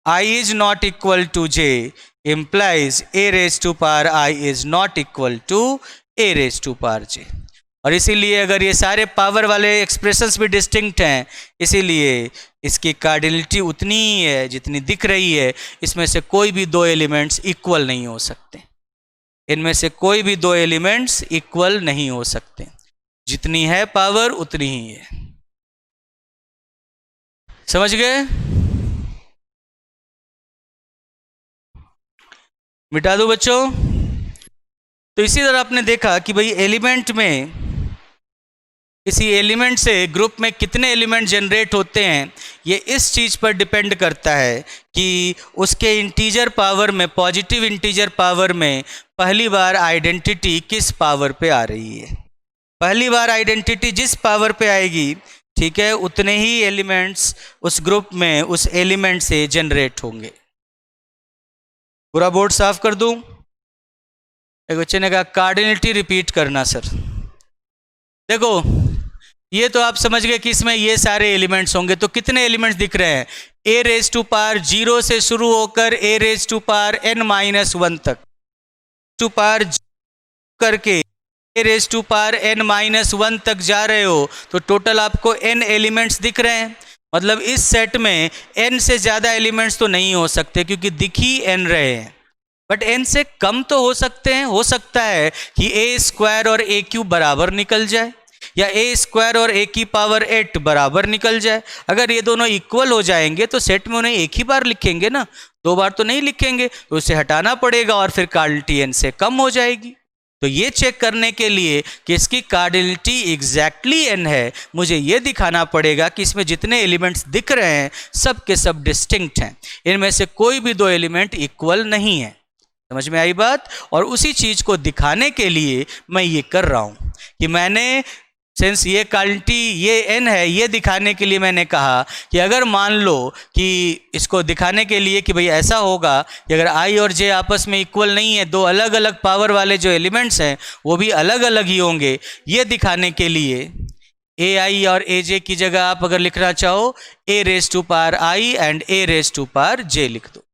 Speaker 1: i is not equal to j implies a raise to power i is not equal to a raise to power j, और इसीलिए अगर ये सारे power वाले expressions भी डिस्टिंक्ट हैं, इसीलिए इसकी कार्डिनलिटी उतनी ही है जितनी दिख रही है। इसमें से कोई भी दो एलिमेंट्स इक्वल नहीं हो सकते, इनमें से कोई भी दो एलिमेंट्स इक्वल नहीं हो सकते, जितनी है पावर उतनी ही है। समझ गए? मिटा दो बच्चों। तो इसी तरह आपने देखा कि भाई एलिमेंट में, किसी एलिमेंट से ग्रुप में कितने एलिमेंट जनरेट होते हैं ये इस चीज़ पर डिपेंड करता है कि उसके इंटीजर पावर में, पॉजिटिव इंटीजर पावर में पहली बार आइडेंटिटी किस पावर पे आ रही है। पहली बार आइडेंटिटी जिस पावर पे आएगी, ठीक है, उतने ही एलिमेंट्स उस ग्रुप में उस एलिमेंट से जनरेट होंगे। पूरा बोर्ड साफ कर दूं? एक बच्चे ने कहा कार्डिनलिटी रिपीट करना सर। देखो ये तो आप समझ गए कि इसमें ये सारे एलिमेंट्स होंगे, तो कितने एलिमेंट्स दिख रहे हैं, a रेज टू पावर 0 से शुरू होकर a raise to power n-1 तक, टू पावर करके a raise to power n-1 तक जा रहे हो तो टोटल आपको n एलिमेंट्स दिख रहे हैं। मतलब इस सेट में n से ज़्यादा एलिमेंट्स तो नहीं हो सकते क्योंकि दिख ही n रहे हैं, बट n से कम तो हो सकते हैं। हो सकता है कि a स्क्वायर और a क्यूब बराबर निकल जाए, या a स्क्वायर और a की पावर 8 बराबर निकल जाए। अगर ये दोनों इक्वल हो जाएंगे तो सेट में उन्हें एक ही बार लिखेंगे ना, दो बार तो नहीं लिखेंगे, तो उसे हटाना पड़ेगा और फिर कार्डिनलिटी n से कम हो जाएगी। तो ये चेक करने के लिए कि इसकी कार्डिनलिटी एग्जैक्टली n है, मुझे ये दिखाना पड़ेगा कि इसमें जितने एलिमेंट्स दिख रहे हैं सब के सब डिस्टिंक्ट हैं, इनमें से कोई भी दो एलिमेंट इक्वल नहीं है। समझ में आई बात? और उसी चीज़ को दिखाने के लिए मैं ये कर रहा हूँ कि मैंने सेंस ये क्वालिटी ये n है, ये दिखाने के लिए मैंने कहा कि अगर मान लो कि इसको दिखाने के लिए कि भाई ऐसा होगा कि अगर i और j आपस में इक्वल नहीं है, दो अलग अलग पावर वाले जो एलिमेंट्स हैं वो भी अलग अलग ही होंगे, ये दिखाने के लिए ai और aj की जगह आप अगर लिखना चाहो a raise to power i and a raise to power j लिख दो,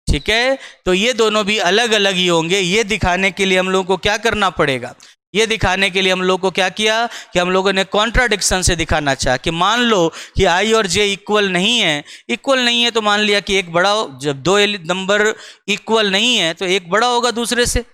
Speaker 1: ठीक है। तो ये दोनों भी अलग अलग ही होंगे। ये दिखाने के लिए हम लोगों को क्या करना पड़ेगा, ये दिखाने के लिए हम लोग को क्या किया कि हम लोगों ने कॉन्ट्राडिक्शन से दिखाना चाहा कि मान लो कि i और j इक्वल नहीं है तो मान लिया कि एक बड़ा, जब दो नंबर इक्वल नहीं है तो एक बड़ा होगा दूसरे से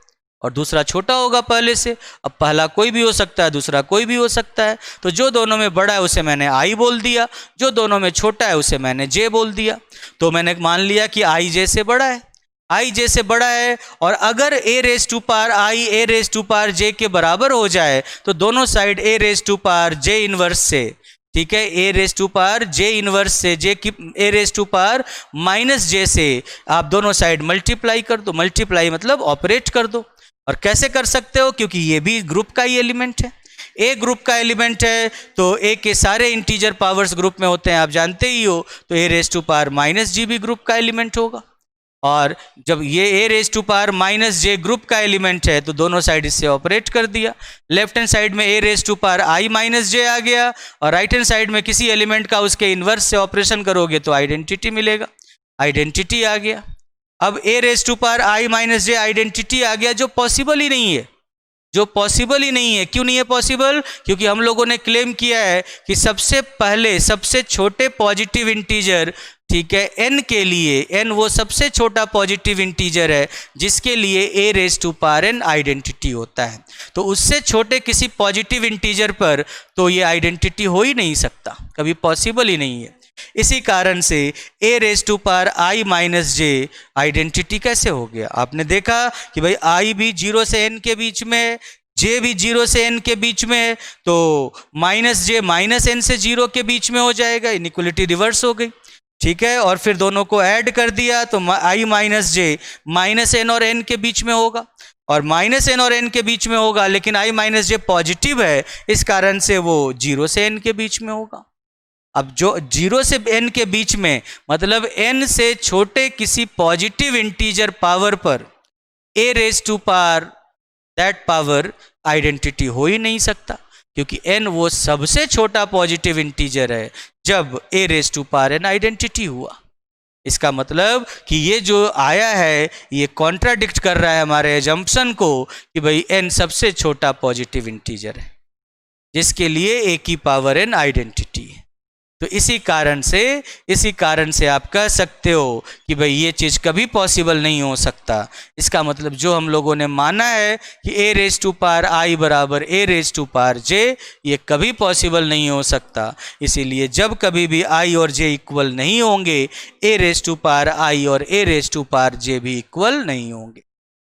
Speaker 1: और दूसरा छोटा होगा पहले से। अब पहला कोई भी हो सकता है, दूसरा कोई भी हो सकता है, तो जो दोनों में बड़ा है उसे मैंने i बोल दिया, जो दोनों में छोटा है उसे मैंने j बोल दिया। तो मैंने मान लिया कि i j से बड़ा है, आई जे से बड़ा है, और अगर A raise to power I A raise to power J के बराबर हो जाए तो दोनों side A raise to power J inverse से, ठीक है, A raise to power J inverse से, जे की A raise to power minus J से आप दोनों साइड मल्टीप्लाई कर दो। मल्टीप्लाई मतलब ऑपरेट कर दो। और कैसे कर सकते हो, क्योंकि ये भी ग्रुप का ही एलिमेंट है, ए ग्रुप का एलिमेंट है, तो ए के सारे इंटीजर पावर्स ग्रुप में होते हैं, आप जानते ही हो। तो A raise to power minus G भी ग्रुप का एलिमेंट होगा। और जब ये A raise to power minus J group का एलिमेंट है तो दोनों साइड इससे ऑपरेट कर दिया। लेफ्ट हैंड साइड में A raise to power I minus J आ गया, और राइट हैंड साइड में किसी एलिमेंट का उसके इन्वर्स से ऑपरेशन करोगे तो आइडेंटिटी मिलेगा। आइडेंटिटी आ गया। अब A raise to power I minus J identity आ गया, जो पॉसिबल ही नहीं है, जो पॉसिबल ही नहीं है। क्यों नहीं है पॉसिबल? क्योंकि हम लोगों ने क्लेम किया है कि सबसे पहले सबसे छोटे पॉजिटिव इंटीजर, ठीक है, n के लिए, n वो सबसे छोटा पॉजिटिव इंटीजर है जिसके लिए a raise to power n identity होता है। तो उससे छोटे किसी पॉजिटिव इंटीजर पर तो ये आइडेंटिटी हो ही नहीं सकता, कभी पॉसिबल ही नहीं है। इसी कारण से a raise to power i minus J identity कैसे हो गया? आपने देखा कि भाई i भी 0 से n के बीच में है, j भी 0 से n के बीच में है, तो माइनस जे माइनस n से 0 के बीच में हो जाएगा, इनइक्वलिटी रिवर्स हो गई, ठीक है। और फिर दोनों को ऐड कर दिया तो i minus J minus n और n के बीच में होगा, और माइनस n और n के बीच में होगा, लेकिन i माइनस जे पॉजिटिव है, इस कारण से वो 0 से n के बीच में होगा। अब जो 0 से n के बीच में मतलब n से छोटे किसी पॉजिटिव इंटीजर पावर पर a raise to power that power identity हो ही नहीं सकता, क्योंकि n वो सबसे छोटा पॉजिटिव इंटीजर है जब a raise to power n identity हुआ। इसका मतलब कि ये जो आया है ये कॉन्ट्राडिक्ट कर रहा है हमारे एजम्पशन को कि भाई n सबसे छोटा पॉजिटिव इंटीजर है जिसके लिए a की पावर n आइडेंटिटी है। तो इसी कारण से आप कह सकते हो कि भाई ये चीज़ कभी पॉसिबल नहीं हो सकता। इसका मतलब जो हम लोगों ने माना है कि a raise to power i बराबर a raise to power j, ये कभी पॉसिबल नहीं हो सकता। इसीलिए जब कभी भी i और j इक्वल नहीं होंगे, a raise to power i और a raise to power j भी इक्वल नहीं होंगे।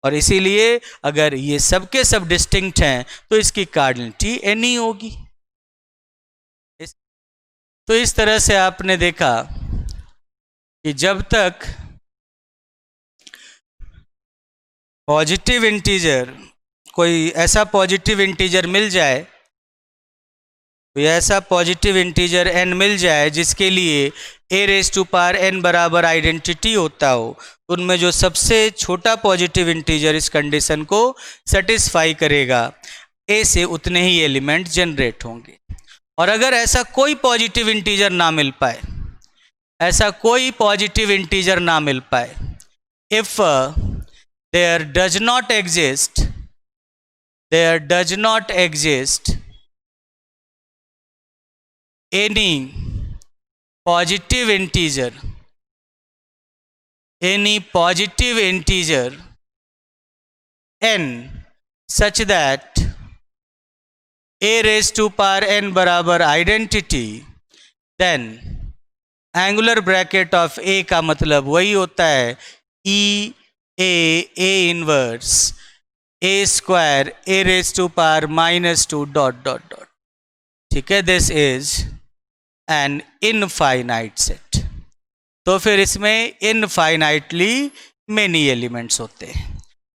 Speaker 1: और इसीलिए अगर ये सब के सब डिस्टिंक्ट हैं तो इसकी कार्डिनलिटी n ही होगी। तो इस तरह से आपने देखा कि जब तक पॉजिटिव इंटीजर, कोई ऐसा पॉजिटिव इंटीजर मिल जाए, कोई ऐसा पॉजिटिव इंटीजर n मिल जाए जिसके लिए a raise to power n बराबर आइडेंटिटी होता हो, उनमें जो सबसे छोटा पॉजिटिव इंटीजर इस कंडीशन को सेटिस्फाई करेगा, a से उतने ही एलिमेंट जनरेट होंगे। और अगर ऐसा कोई पॉजिटिव इंटीजर ना मिल पाए, ऐसा कोई पॉजिटिव इंटीजर ना मिल पाए, if there does not exist any positive integer n such that a raised to power n बराबर identity, then angular bracket of a का मतलब वही होता है e a inverse a square a raise to power minus 2 dot dot dot, ठीक है। This is an infinite set. तो फिर इसमें इनफाइनाइटली मेनी एलिमेंट्स होते हैं।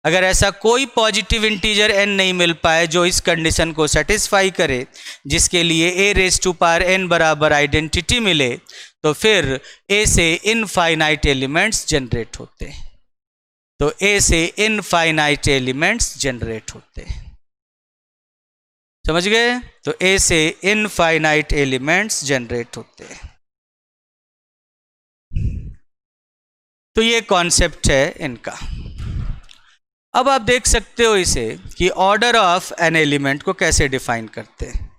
Speaker 1: अगर ऐसा कोई पॉजिटिव इंटीजर n नहीं मिल पाए जो इस कंडीशन को सेटिस्फाई करे, जिसके लिए a raise to power n बराबर आइडेंटिटी मिले, तो फिर a से इनफाइनाइट एलिमेंट्स जनरेट होते हैं। तो a से इनफाइनाइट एलिमेंट्स जनरेट होते हैं, समझ गए? तो a से इनफाइनाइट एलिमेंट्स जनरेट होते हैं। तो ये कॉन्सेप्ट है इनका। अब आप देख सकते हो इसे कि ऑर्डर ऑफ एन एलिमेंट को कैसे डिफाइन करते हैं।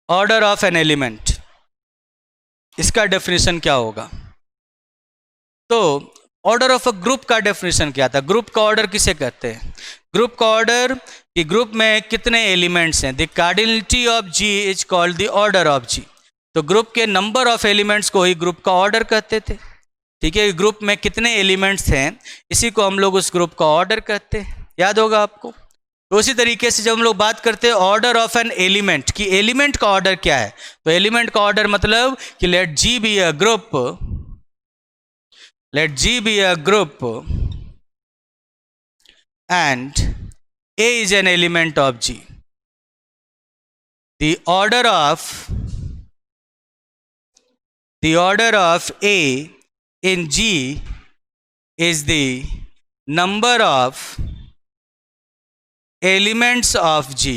Speaker 1: ऑर्डर ऑफ एन एलिमेंट, इसका डेफिनेशन क्या होगा? तो ऑर्डर ऑफ अ ग्रुप का डेफिनेशन क्या था? ग्रुप का ऑर्डर किसे कहते हैं? ग्रुप का ऑर्डर कि ग्रुप में कितने एलिमेंट्स हैं। The cardinality of G is called the order of G. तो ग्रुप के नंबर ऑफ एलिमेंट्स को ही ग्रुप का ऑर्डर कहते थे। ठीक है, ग्रुप में कितने एलिमेंट्स हैं इसी को हम लोग उस ग्रुप का ऑर्डर कहते हैं, याद होगा आपको। तो उसी तरीके से जब हम लोग बात करते हैं ऑर्डर ऑफ एन एलिमेंट कि एलिमेंट का ऑर्डर क्या है, तो एलिमेंट का ऑर्डर मतलब कि let G be a group, let G be a group and A is an element of G. The order of A in G is the number of elements of G.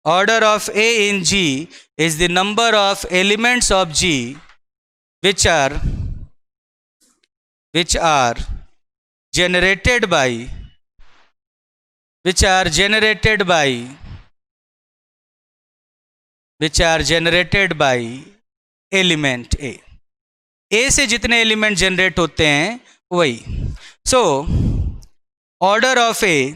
Speaker 1: Order of A in G is the number of elements of G which are generated by element A से जितने element generate होते हैं वही। So order of A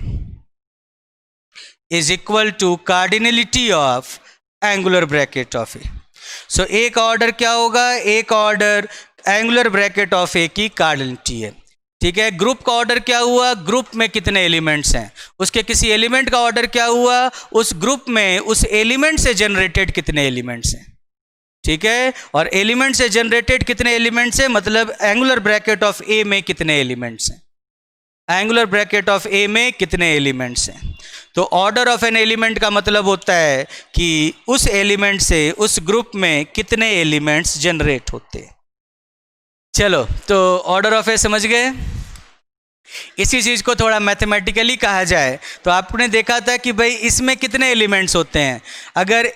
Speaker 1: is equal to cardinality of angular bracket of A. So A का order क्या होगा, A का order angular bracket of A की कार्डिनलिटी है। ठीक है, ग्रुप का ऑर्डर क्या हुआ, ग्रुप में कितने एलिमेंट्स हैं, उसके किसी एलिमेंट का ऑर्डर क्या हुआ, उस ग्रुप में उस एलिमेंट से जनरेटेड कितने एलिमेंट्स हैं। ठीक है, और एलिमेंट से जनरेटेड कितने एलिमेंट्स हैं मतलब एंगुलर ब्रैकेट ऑफ ए में कितने एलिमेंट्स हैं, एंगुलर ब्रैकेट ऑफ ए में कितने एलिमेंट्स हैं। तो ऑर्डर ऑफ एन एलिमेंट का मतलब होता है कि उस एलिमेंट से उस ग्रुप में कितने एलिमेंट्स जनरेट होते हैं। चलो, तो ऑर्डर ऑफ ए समझ गए। इसी चीज़ को थोड़ा मैथमेटिकली कहा जाए तो आपने देखा था कि भाई इसमें कितने एलिमेंट्स होते हैं। अगर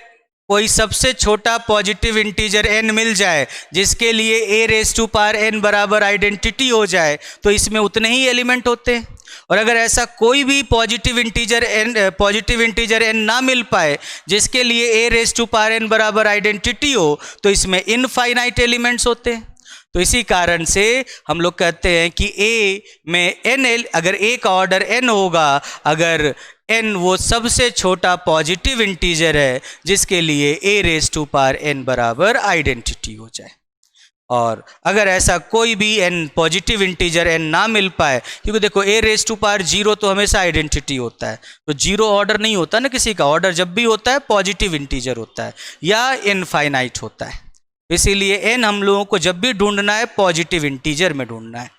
Speaker 1: कोई सबसे छोटा पॉजिटिव इंटीजर n मिल जाए जिसके लिए a raise to power n बराबर आइडेंटिटी हो जाए तो इसमें उतने ही एलिमेंट होते हैं। और अगर ऐसा कोई भी पॉजिटिव इंटीजर n ना मिल पाए जिसके लिए a raise to power n बराबर आइडेंटिटी हो तो इसमें इनफाइनाइट एलिमेंट्स होते हैं। तो इसी कारण से हम लोग कहते हैं कि A में n, अगर A का ऑर्डर n होगा, अगर n वो सबसे छोटा पॉजिटिव इंटीजर है जिसके लिए A raise to power n बराबर आइडेंटिटी हो जाए। और अगर ऐसा कोई भी n पॉजिटिव इंटीजर n ना मिल पाए, क्योंकि देखो A रेज़ टू पावर 0 तो हमेशा आइडेंटिटी होता है, तो 0 ऑर्डर नहीं होता ना किसी का, ऑर्डर जब भी होता है पॉजिटिव इंटीजर होता है या इनफाइनाइट होता है। इसीलिए n हम लोगों को जब भी ढूंढना है पॉजिटिव इंटीजर में ढूंढना है।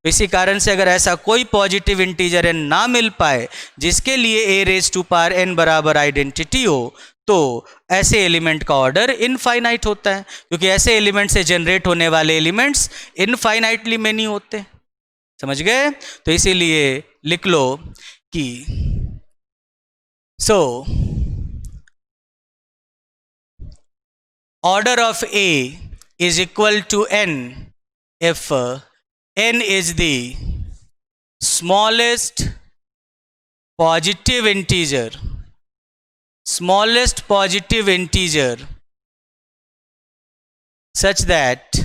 Speaker 1: इसी कारण से अगर ऐसा कोई पॉजिटिव इंटीजर n ना मिल पाए जिसके लिए a raise to power n बराबर आइडेंटिटी हो तो ऐसे एलिमेंट का ऑर्डर इनफाइनाइट होता है, क्योंकि ऐसे एलिमेंट से जनरेट होने वाले एलिमेंट्स इनफाइनाइटली मेनी होते हैं। समझ गए? तो इसीलिए लिख लो कि order of A is equal to n if n is the smallest positive integer such that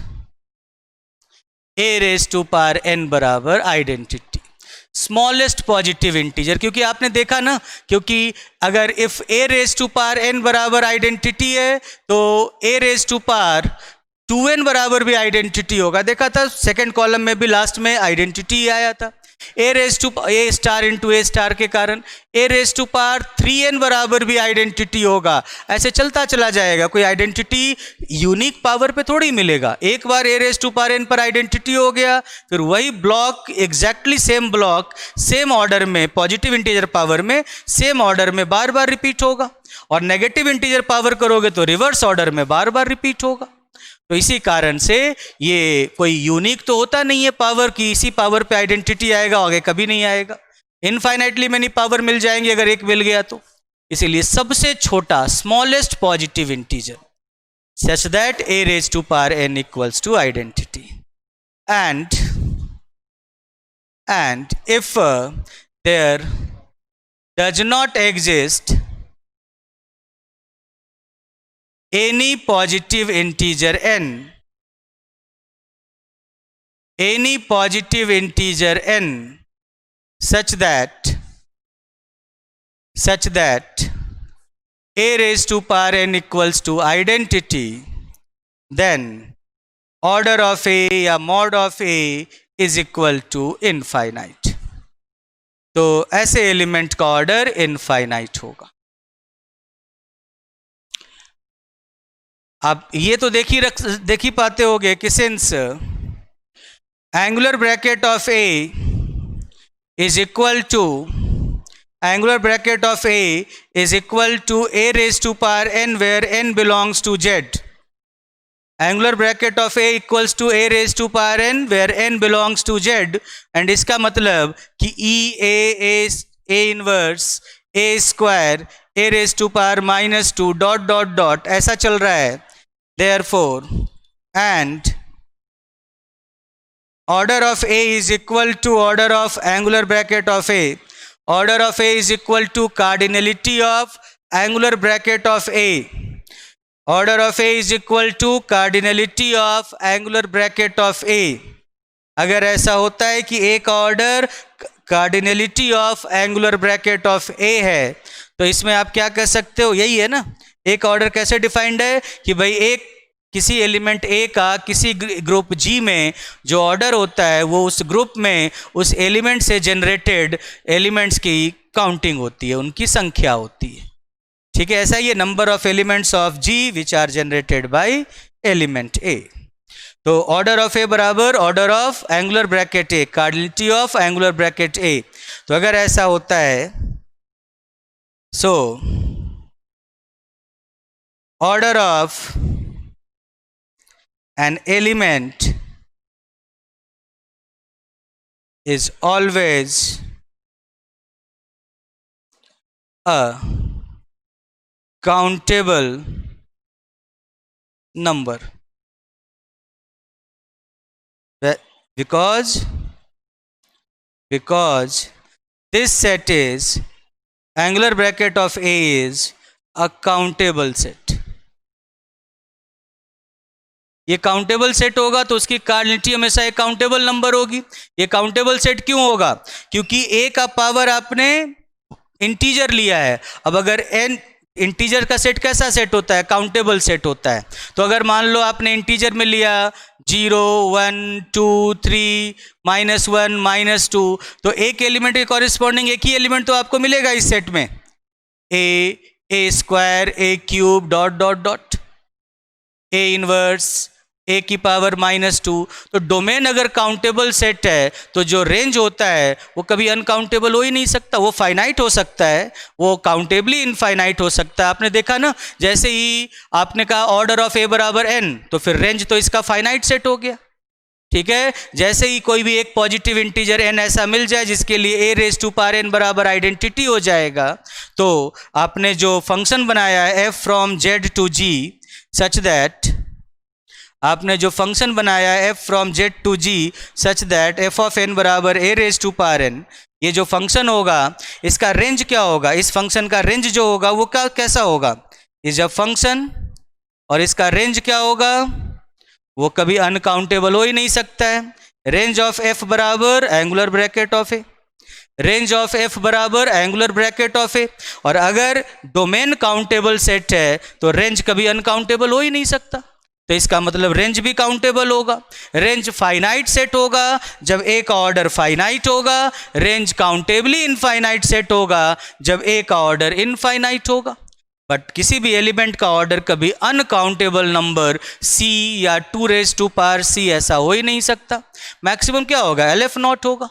Speaker 1: A raised to power n बराबर आइडेंटिटी। स्मॉलेस्ट पॉजिटिव इंटीजर, क्योंकि आपने देखा ना, क्योंकि अगर if a raise to power n बराबर identity है तो a raise to power 2n बराबर भी आइडेंटिटी होगा। देखा था सेकंड कॉलम में भी लास्ट में आइडेंटिटी आया था, a raise to a star into a star के कारण a raise to power 3n बराबर भी आइडेंटिटी होगा। ऐसे चलता चला जाएगा, कोई आइडेंटिटी यूनिक पावर पे थोड़ी मिलेगा। एक बार a raise to power n पर आइडेंटिटी हो गया फिर वही block exactly same block same order में पॉजिटिव इंटीजर पावर में सेम ऑर्डर में बार बार रिपीट होगा, और नेगेटिव इंटीजर पावर करोगे तो रिवर्स ऑर्डर में बार बार रिपीट होगा। तो इसी कारण से ये कोई यूनिक तो होता नहीं है पावर की, इसी पावर पे आइडेंटिटी आएगा, आगे कभी नहीं आएगा। इनफाइनाइटली मेनी पावर मिल जाएंगी अगर एक मिल गया तो। इसीलिए सबसे छोटा smallest positive integer such that a raise to power n equals to identity and if there does not exist any positive integer n such that a raised to power n equals to identity, then order of a या mod of a is equal to infinite. तो ऐसे element का order infinite होगा. आप ये तो देख ही पाते होगे कि since angular bracket of A is equal to angular bracket of A is equal to a raised to power n where n belongs to Z. Angular bracket of A equals to a raised to power n where n belongs to Z. And इसका मतलब कि A inverse A square a raised to power minus 2 dot dot dot ऐसा चल रहा है. Therefore, and order of A is equal to order of angular bracket of A. Order of A is equal to cardinality of angular bracket of A. Order of A is equal to cardinality of angular bracket of A. अगर ऐसा होता है कि A का order cardinality of angular bracket of A है, तो इसमें आप क्या कह सकते हो, यही है ना. A का ऑर्डर कैसे डिफाइंड है कि भाई एक किसी एलिमेंट A का किसी ग्रुप G में जो ऑर्डर होता है वो उस ग्रुप में उस एलिमेंट से जनरेटेड एलिमेंट्स की काउंटिंग होती है, उनकी संख्या होती है. ठीक है, ऐसा ही है number of elements of G which are generated by element A. तो ऑर्डर ऑफ A बराबर order of angular bracket A, cardinality of angular bracket A. तो अगर ऐसा होता है, so order of an element is always a countable number because this set is angular bracket of A is a countable set. ये countable set होगा तो उसकी cardinality हमेशा एक काउंटेबल नंबर होगी. ये काउंटेबल सेट क्यों होगा, क्योंकि A का पावर आपने इंटीजर लिया है. अब अगर n इंटीजर का सेट कैसा सेट होता है, काउंटेबल सेट होता है. तो अगर मान लो आपने इंटीजर में लिया 0 1 2 3 -1 -2, तो एक एलिमेंट के कॉरिस्पॉन्डिंग एक ही एलिमेंट तो आपको मिलेगा इस सेट में, a square a cube dot dot dot A inverse A की पावर -2. तो डोमेन अगर काउंटेबल सेट है तो जो रेंज होता है वो कभी अनकाउंटेबल हो ही नहीं सकता. वो फाइनाइट हो सकता है, वो काउंटेबली इनफाइनाइट हो सकता है. आपने देखा ना, जैसे ही आपने कहा ऑर्डर ऑफ A बराबर n, तो फिर रेंज तो इसका फाइनाइट सेट हो गया. ठीक है, जैसे ही कोई भी एक पॉजिटिव इंटीजर n ऐसा मिल जाए जिसके लिए a raise to power n बराबर आइडेंटिटी हो जाएगा, तो आपने जो फंक्शन बनाया है f from z to g such that आपने जो फंक्शन बनाया है f from z to g such that f of n बराबर a raise to power n, ये जो फंक्शन होगा इसका रेंज क्या होगा, इस फंक्शन का रेंज जो होगा वो कैसा होगा, इज अ फंक्शन, और इसका रेंज क्या होगा, वो कभी अनकाउंटेबल हो ही नहीं सकता है. रेंज ऑफ f बराबर angular bracket of a, range of f बराबर एंगुलर ब्रैकेट ऑफ a. और अगर डोमेन काउंटेबल सेट है तो रेंज कभी अनकाउंटेबल हो ही नहीं सकता. तो इसका मतलब रेंज भी काउंटेबल होगा. रेंज फाइनाइट सेट होगा जब A का ऑर्डर फाइनाइट होगा. रेंज काउंटेबली इनफाइनाइट सेट होगा जब A का ऑर्डर इनफाइनाइट होगा. बट किसी भी एलिमेंट का ऑर्डर कभी अनकाउंटेबल नंबर C या 2 रेज टू पावर C ऐसा हो ही नहीं सकता. मैक्सिमम क्या होगा, LF नॉट होगा.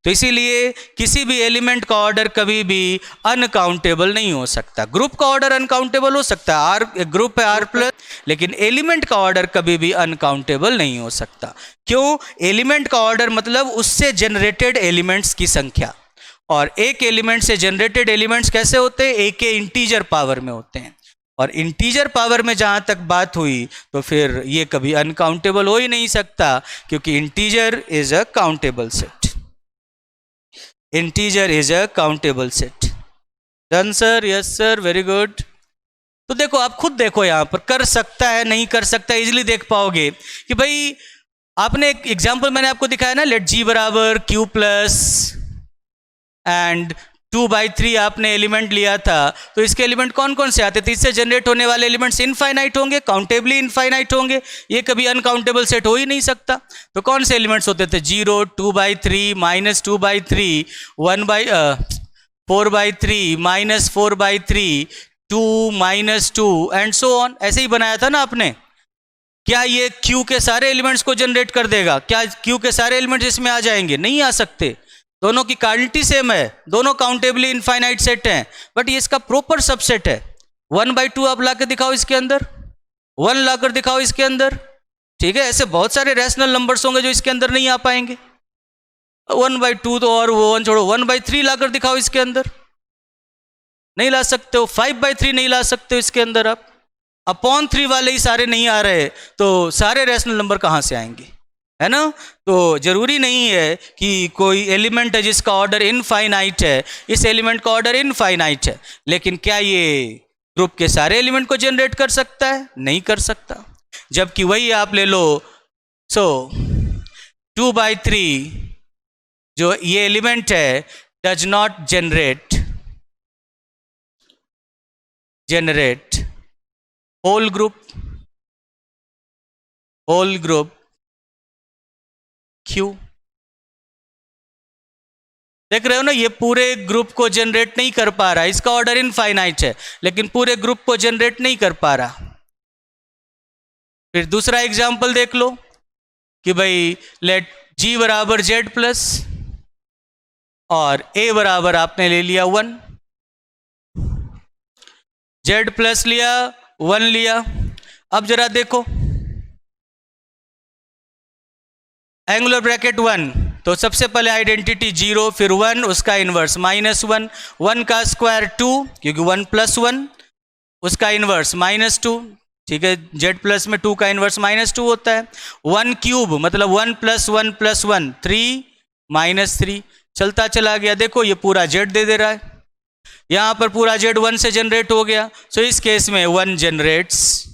Speaker 1: तो इसीलिए किसी भी एलिमेंट का ऑर्डर कभी भी अनकाउंटेबल नहीं हो सकता. ग्रुप का ऑर्डर अनकाउंटेबल हो सकता है, R ग्रुप है R+, लेकिन एलिमेंट का ऑर्डर कभी भी अनकाउंटेबल नहीं हो सकता. क्यों, एलिमेंट का ऑर्डर मतलब उससे जनरेटेड एलिमेंट्स की संख्या, और एक एलिमेंट से जनरेटेड एलिमेंट्स कैसे होते हैं, एक के इंटीजर पावर में होते हैं. और इंटीजर पावर में जहाँ तक बात हुई तो फिर ये कभी अनकाउंटेबल हो ही नहीं सकता, क्योंकि integer is a countable set. Integer is a countable set. Done sir, yes sir, very good. तो देखो, आप खुद देखो, यहाँ पर कर सकता है नहीं कर सकता है, इजीली देख पाओगे कि भाई आपने एक एग्जांपल मैंने आपको दिखाया ना, लेट g बराबर q प्लस एंड 2/3 आपने एलिमेंट लिया था, तो इसके एलिमेंट कौन कौन से आते थे? इससे जनरेट होने वाले एलिमेंट्स इनफाइनाइट होंगे, काउंटेबली इनफाइनाइट होंगे, ये कभी अनकाउंटेबल सेट हो ही नहीं सकता। तो कौन से एलिमेंट्स होते थे? 0, 2/3, -2/3, 4/3, -4/3, 2, -2 एंड सो ऑन। ऐसे ही बनाया था ना आपने। क्या ये Q के सारे एलिमेंट्स को जनरेट कर देगा? क्या Q के सारे एलिमेंट्स इसमें आ जाएंगे? नहीं आ सकते। दोनों की कार्डिनलिटी सेम है, दोनों काउंटेबली इनफाइनाइट सेट हैं, बट ये इसका प्रॉपर सबसेट है। 1/2 आप लाकर दिखाओ इसके अंदर, 1 लाकर दिखाओ इसके अंदर, ठीक है। ऐसे बहुत सारे रैशनल नंबर्स होंगे जो इसके अंदर नहीं आ पाएंगे। 1/2 तो और वो 1 छोड़ो, 1/3 लाकर दिखाओ इसके अंदर, नहीं ला सकते हो। 5/3 नहीं ला सकते हो इसके अंदर आप। अपॉन 3 वाले ही सारे नहीं आ रहे, तो सारे रैशनल नंबर कहाँ से आएंगे, है ना। तो जरूरी नहीं है कि कोई एलिमेंट है जिसका ऑर्डर इनफाइनाइट है, इस एलिमेंट का ऑर्डर इनफाइनाइट है, लेकिन क्या ये ग्रुप के सारे एलिमेंट को जनरेट कर सकता है? नहीं कर सकता। जबकि वही आप ले लो, 2/3 जो ये एलिमेंट है does not generate whole group Q। देख रहे हो ना, ये पूरे ग्रुप को जनरेट नहीं कर पा रहा, इसका ऑर्डर इनफाइनाइट है, लेकिन पूरे ग्रुप को जनरेट नहीं कर पा रहा। फिर दूसरा एग्जांपल देख लो कि भाई लेट G बराबर Z प्लस और A बराबर आपने ले लिया 1, Z प्लस लिया, 1 लिया। अब जरा देखो, एंगुलर ब्रैकेट 1, तो सबसे पहले आइडेंटिटी 0, फिर 1, उसका इनवर्स -1, 1 का स्क्वायर 2, क्योंकि 1 + 1, उसका इनवर्स -2, ठीक है। Z प्लस में 2 का इनवर्स -2 होता है। 1 क्यूब मतलब 1 + 1 + 1, 3 -3 चलता चला गया। देखो ये पूरा Z दे दे रहा है, यहाँ पर पूरा Z 1 से जनरेट हो गया। सो इस केस में 1 जनरेट्स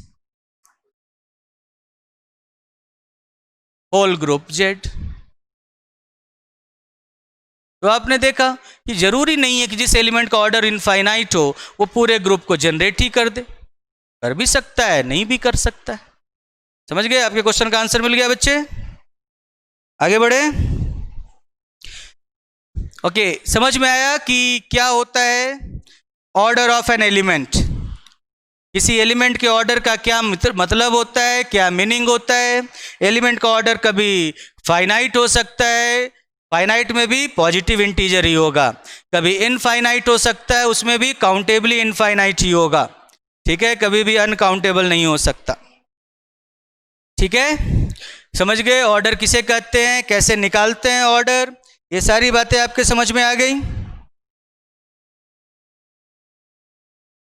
Speaker 1: होल ग्रुप Z। तो आपने देखा कि जरूरी नहीं है कि जिस एलिमेंट का ऑर्डर इनफाइनाइट हो वो पूरे ग्रुप को जनरेट ही कर दे, कर भी सकता है, नहीं भी कर सकता है। समझ गए? आपके क्वेश्चन का आंसर मिल गया बच्चे। आगे बढ़े। ओके, समझ में आया कि क्या होता है ऑर्डर ऑफ एन एलिमेंट। किसी एलिमेंट के ऑर्डर का क्या मतलब होता है, क्या मीनिंग होता है। एलिमेंट का ऑर्डर कभी फाइनाइट हो सकता है, फाइनाइट में भी पॉजिटिव इंटीजर ही होगा, कभी इनफाइनाइट हो सकता है, उसमें भी काउंटेबली इनफाइनाइट ही होगा, ठीक है, कभी भी अनकाउंटेबल नहीं हो सकता। ठीक है, समझ गए ऑर्डर किसे कहते हैं, कैसे निकालते हैं ऑर्डर, ये सारी बातें आपके समझ में आ गई।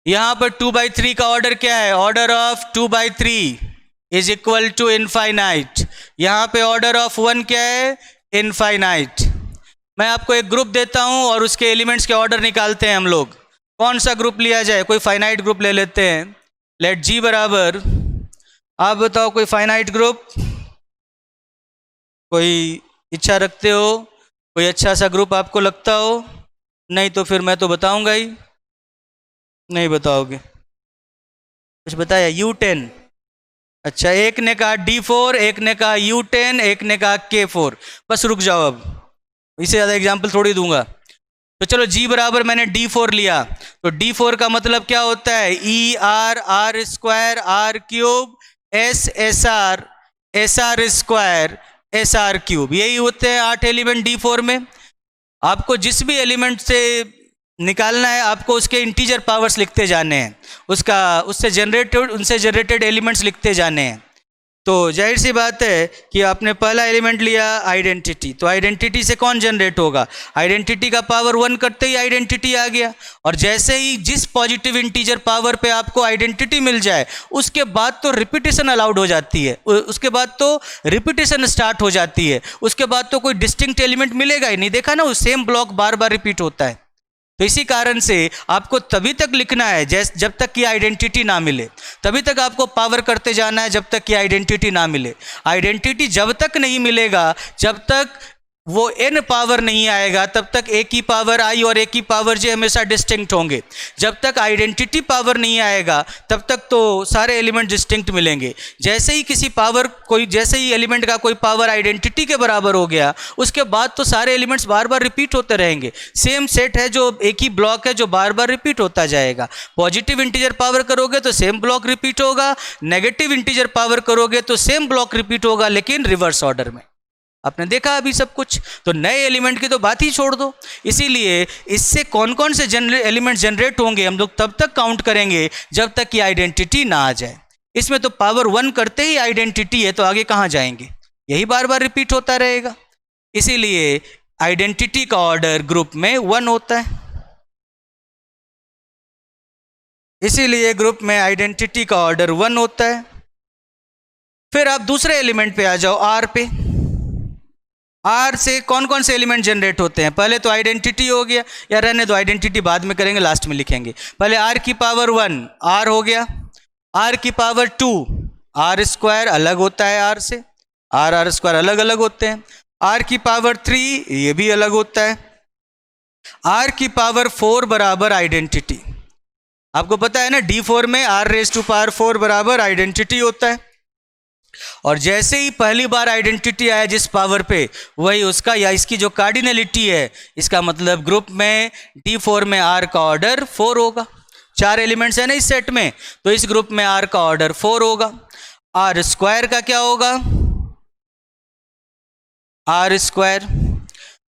Speaker 1: यहां पर 2/3 का ऑर्डर क्या है, order of 2/3 is equal to infinite. यहां पे ऑर्डर ऑफ 1 क्या है, इनफाइनाइट। मैं आपको एक ग्रुप देता हूं और उसके एलिमेंट्स के ऑर्डर निकालते हैं हम लोग। कौन सा ग्रुप लिया जाए, कोई फाइनाइट ग्रुप ले लेते हैं। लेट G बराबर, आप बताओ कोई फाइनाइट ग्रुप, कोई इच्छा रखते हो, कोई अच्छा सा ग्रुप आपको लगता हो। नहीं तो फिर मैं तो बताऊंगा ही, नहीं बताओगे। कुछ बताया, U10। अच्छा, एक ने कहा D4, एक ने कहा U10, एक ने कहा K4। बस रुक जाओ, अब इससे ज़्यादा एग्जाम्पल थोड़ी दूंगा। तो चलो G बराबर मैंने D4 लिया, तो D4 का मतलब क्या होता है, ER R² R³ SR SR² SR³। यही होते हैं 8 एलिमेंट D4 में। आपको जिस भी एलिमेंट से निकालना है आपको उसके इंटीजर पावर्स लिखते जाने हैं, उनसे जनरेटेड एलिमेंट्स लिखते जाने हैं। तो जाहिर सी बात है कि आपने पहला एलिमेंट लिया आइडेंटिटी, तो आइडेंटिटी से कौन जनरेट होगा, आइडेंटिटी का पावर 1 करते ही आइडेंटिटी आ गया। और जैसे ही जिस पॉजिटिव इंटीजर पावर पे आपको आइडेंटिटी मिल जाए उसके बाद तो रिपीटेशन अलाउड हो जाती है, उसके बाद तो रिपीटेशन स्टार्ट हो जाती है, उसके बाद तो कोई डिस्टिंक्ट एलिमेंट मिलेगा ही नहीं। देखा ना, वो सेम ब्लॉक बार बार रिपीट होता है। तो इसी कारण से आपको तभी तक लिखना है जब तक कि आइडेंटिटी ना मिले, तभी तक आपको पावर करते जाना है जब तक कि आइडेंटिटी ना मिले। आइडेंटिटी जब तक नहीं मिलेगा, जब तक वो n पावर नहीं आएगा तब तक a की पावर i और a की पावर j हमेशा डिस्टिंक्ट होंगे। जब तक आइडेंटिटी पावर नहीं आएगा तब तक तो सारे एलिमेंट डिस्टिंक्ट मिलेंगे। जैसे ही किसी पावर जैसे ही एलिमेंट का कोई पावर आइडेंटिटी के बराबर हो गया, उसके बाद तो सारे एलिमेंट्स बार बार रिपीट होते रहेंगे। सेम सेट है, जो एक ही ब्लॉक है जो बार बार रिपीट होता जाएगा। पॉजिटिव इंटीजर पावर करोगे तो सेम ब्लॉक रिपीट होगा, नेगेटिव इंटीजर पावर करोगे तो सेम ब्लॉक रिपीट होगा, लेकिन रिवर्स ऑर्डर में। आपने देखा अभी सब कुछ। तो नए एलिमेंट की तो बात ही छोड़ दो। इसीलिए इससे कौन कौन से एलिमेंट जनरेट होंगे हम लोग तब तक काउंट करेंगे जब तक कि आइडेंटिटी ना आ जाए। इसमें तो पावर 1 करते ही आइडेंटिटी है, तो आगे कहाँ जाएंगे? यही बार बार रिपीट होता रहेगा। इसीलिए आइडेंटिटी का ऑर्डर ग्रुप में 1 होता है। इसीलिए ग्रुप में आइडेंटिटी का ऑर्डर 1 होता है। फिर आप दूसरे एलिमेंट पे आ जाओ, आर पे। आर से कौन कौन से एलिमेंट जनरेट होते हैं? पहले तो आइडेंटिटी हो गया, या रहने दो, आइडेंटिटी बाद में करेंगे, लास्ट में लिखेंगे। पहले आर की पावर 1 आर हो गया, आर की पावर 2 आर स्क्वायर अलग होता है आर से, आर स्क्वायर अलग अलग होते हैं। आर की पावर 3 ये भी अलग होता है। आर की पावर 4 बराबर आइडेंटिटी। आपको पता है ना, D4 में r⁴ बराबर आइडेंटिटी होता है। और जैसे ही पहली बार आइडेंटिटी आया जिस पावर पे, वही उसका या इसकी जो कार्डिनलिटी है, इसका मतलब ग्रुप में D4 में R का ऑर्डर 4 होगा। 4 एलिमेंट्स है ना इस सेट में, तो इस ग्रुप में R का ऑर्डर 4 होगा। आर स्क्वायर का क्या होगा? आर स्क्वायर,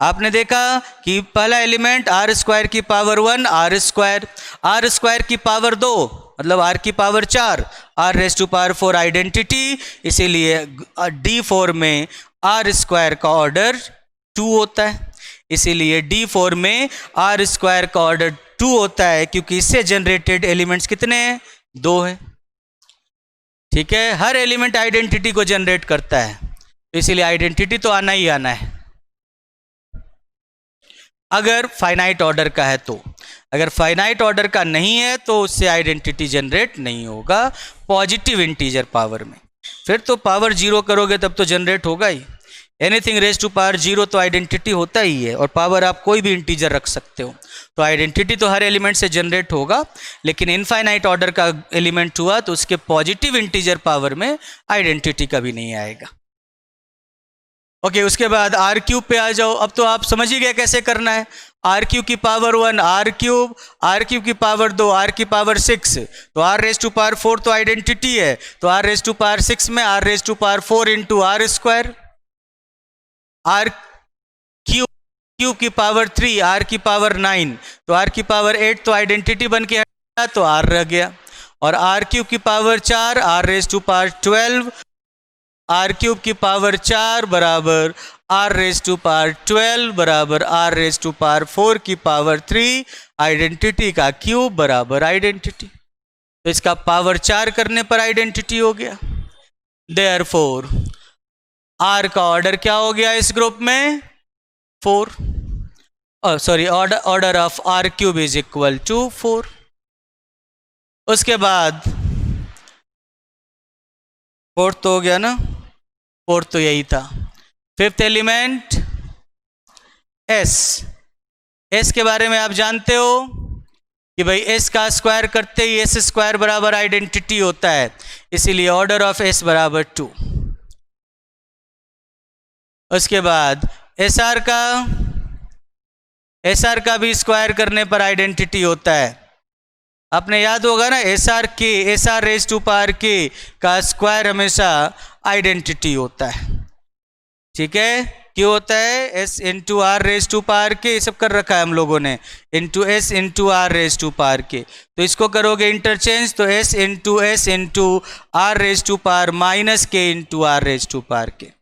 Speaker 1: आपने देखा कि पहला एलिमेंट आर स्क्वायर की पावर 1 आर स्क्वायर की पावर 2 मतलब आर की पावर 4 r⁴ आइडेंटिटी। इसीलिए D4 में आर स्क्वायर का ऑर्डर 2 होता है। इसीलिए D4 में आर स्क्वायर का ऑर्डर 2 होता है, क्योंकि इससे जनरेटेड एलिमेंट्स कितने हैं? 2 हैं। ठीक है, हर एलिमेंट आइडेंटिटी को जनरेट करता है, तो इसीलिए आइडेंटिटी तो आना ही आना है अगर फाइनाइट ऑर्डर का है तो। अगर फाइनाइट ऑर्डर का नहीं है तो उससे आइडेंटिटी जनरेट नहीं होगा पॉजिटिव इंटीजर पावर में। फिर तो पावर 0 करोगे तब तो जनरेट होगा ही। एनीथिंग रेज टू पावर 0 तो आइडेंटिटी होता ही है, और पावर आप कोई भी इंटीजर रख सकते हो, तो आइडेंटिटी तो हर एलिमेंट से जनरेट होगा। लेकिन इनफाइनाइट ऑर्डर का एलिमेंट हुआ तो उसके पॉजिटिव इंटीजर पावर में आइडेंटिटी कभी नहीं आएगा। ओके, उसके बाद आर क्यूब पे आ जाओ। अब तो आप समझ ही गए कैसे करना है। आर क्यूब की पावर 1 आर क्यूब की पावर 2 आर की पावर 6, तो r⁴ तो आइडेंटिटी है, तो r⁴ में r⁴ into r square. R cube की पावर 3 आर की पावर 9, तो आर की पावर 8 तो आइडेंटिटी बन के हटा, तो आर रह गया। और आर क्यूब की पावर 4 r⁴ आर क्यूब की पावर 4 बराबर r⁴ बराबर r⁴ की पावर 3 आइडेंटिटी का क्यूब बराबर आइडेंटिटी। तो इसका पावर 4 करने पर आइडेंटिटी हो गया। देयरफॉर आर का ऑर्डर क्या हो गया इस ग्रुप में? 4। Sorry, order of r cube is equal to 4। उसके बाद फोर्थ तो हो गया ना, फोर्थ तो यही था। फिफ्थ एलिमेंट एस के बारे में आप जानते हो कि भाई एस का स्क्वायर करते ही एस स्क्वायर बराबर आइडेंटिटी होता है, इसीलिए ऑर्डर ऑफ एस बराबर 2। उसके बाद एस आर का भी स्क्वायर करने पर आइडेंटिटी होता है। आपने याद होगा ना, एस आर के का स्क्वायर हमेशा आइडेंटिटी होता है। ठीक है, क्यों होता है? एस इंटू r⁴ के, सब कर रखा है हम लोगों ने, इंटू एस इंटू r⁴ के। तो इसको करोगे इंटरचेंज, तो एस इंटू r⁴ माइनस के इंटू r⁴ के।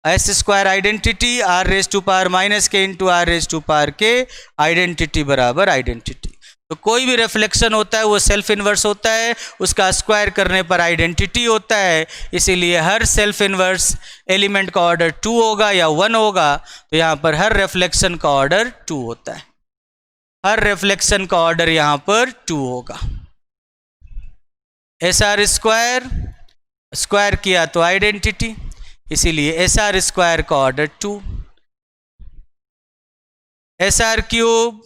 Speaker 1: एस स्क्वायर आइडेंटिटी, r⁴ के इंटू r⁴ के आइडेंटिटी बराबर आइडेंटिटी। तो कोई भी रिफ्लेक्शन होता है वो सेल्फ इन्वर्स होता है, उसका स्क्वायर करने पर आइडेंटिटी होता है। इसीलिए हर सेल्फ इन्वर्स एलिमेंट का ऑर्डर 2 होगा या 1 होगा। तो यहाँ पर हर रिफ्लेक्शन का ऑर्डर 2 होता है, हर रिफ्लेक्शन का ऑर्डर यहाँ पर 2 होगा। एस आर स्क्वायर किया तो आइडेंटिटी, इसीलिए एस आर स्क्वायर का order 2। S R cube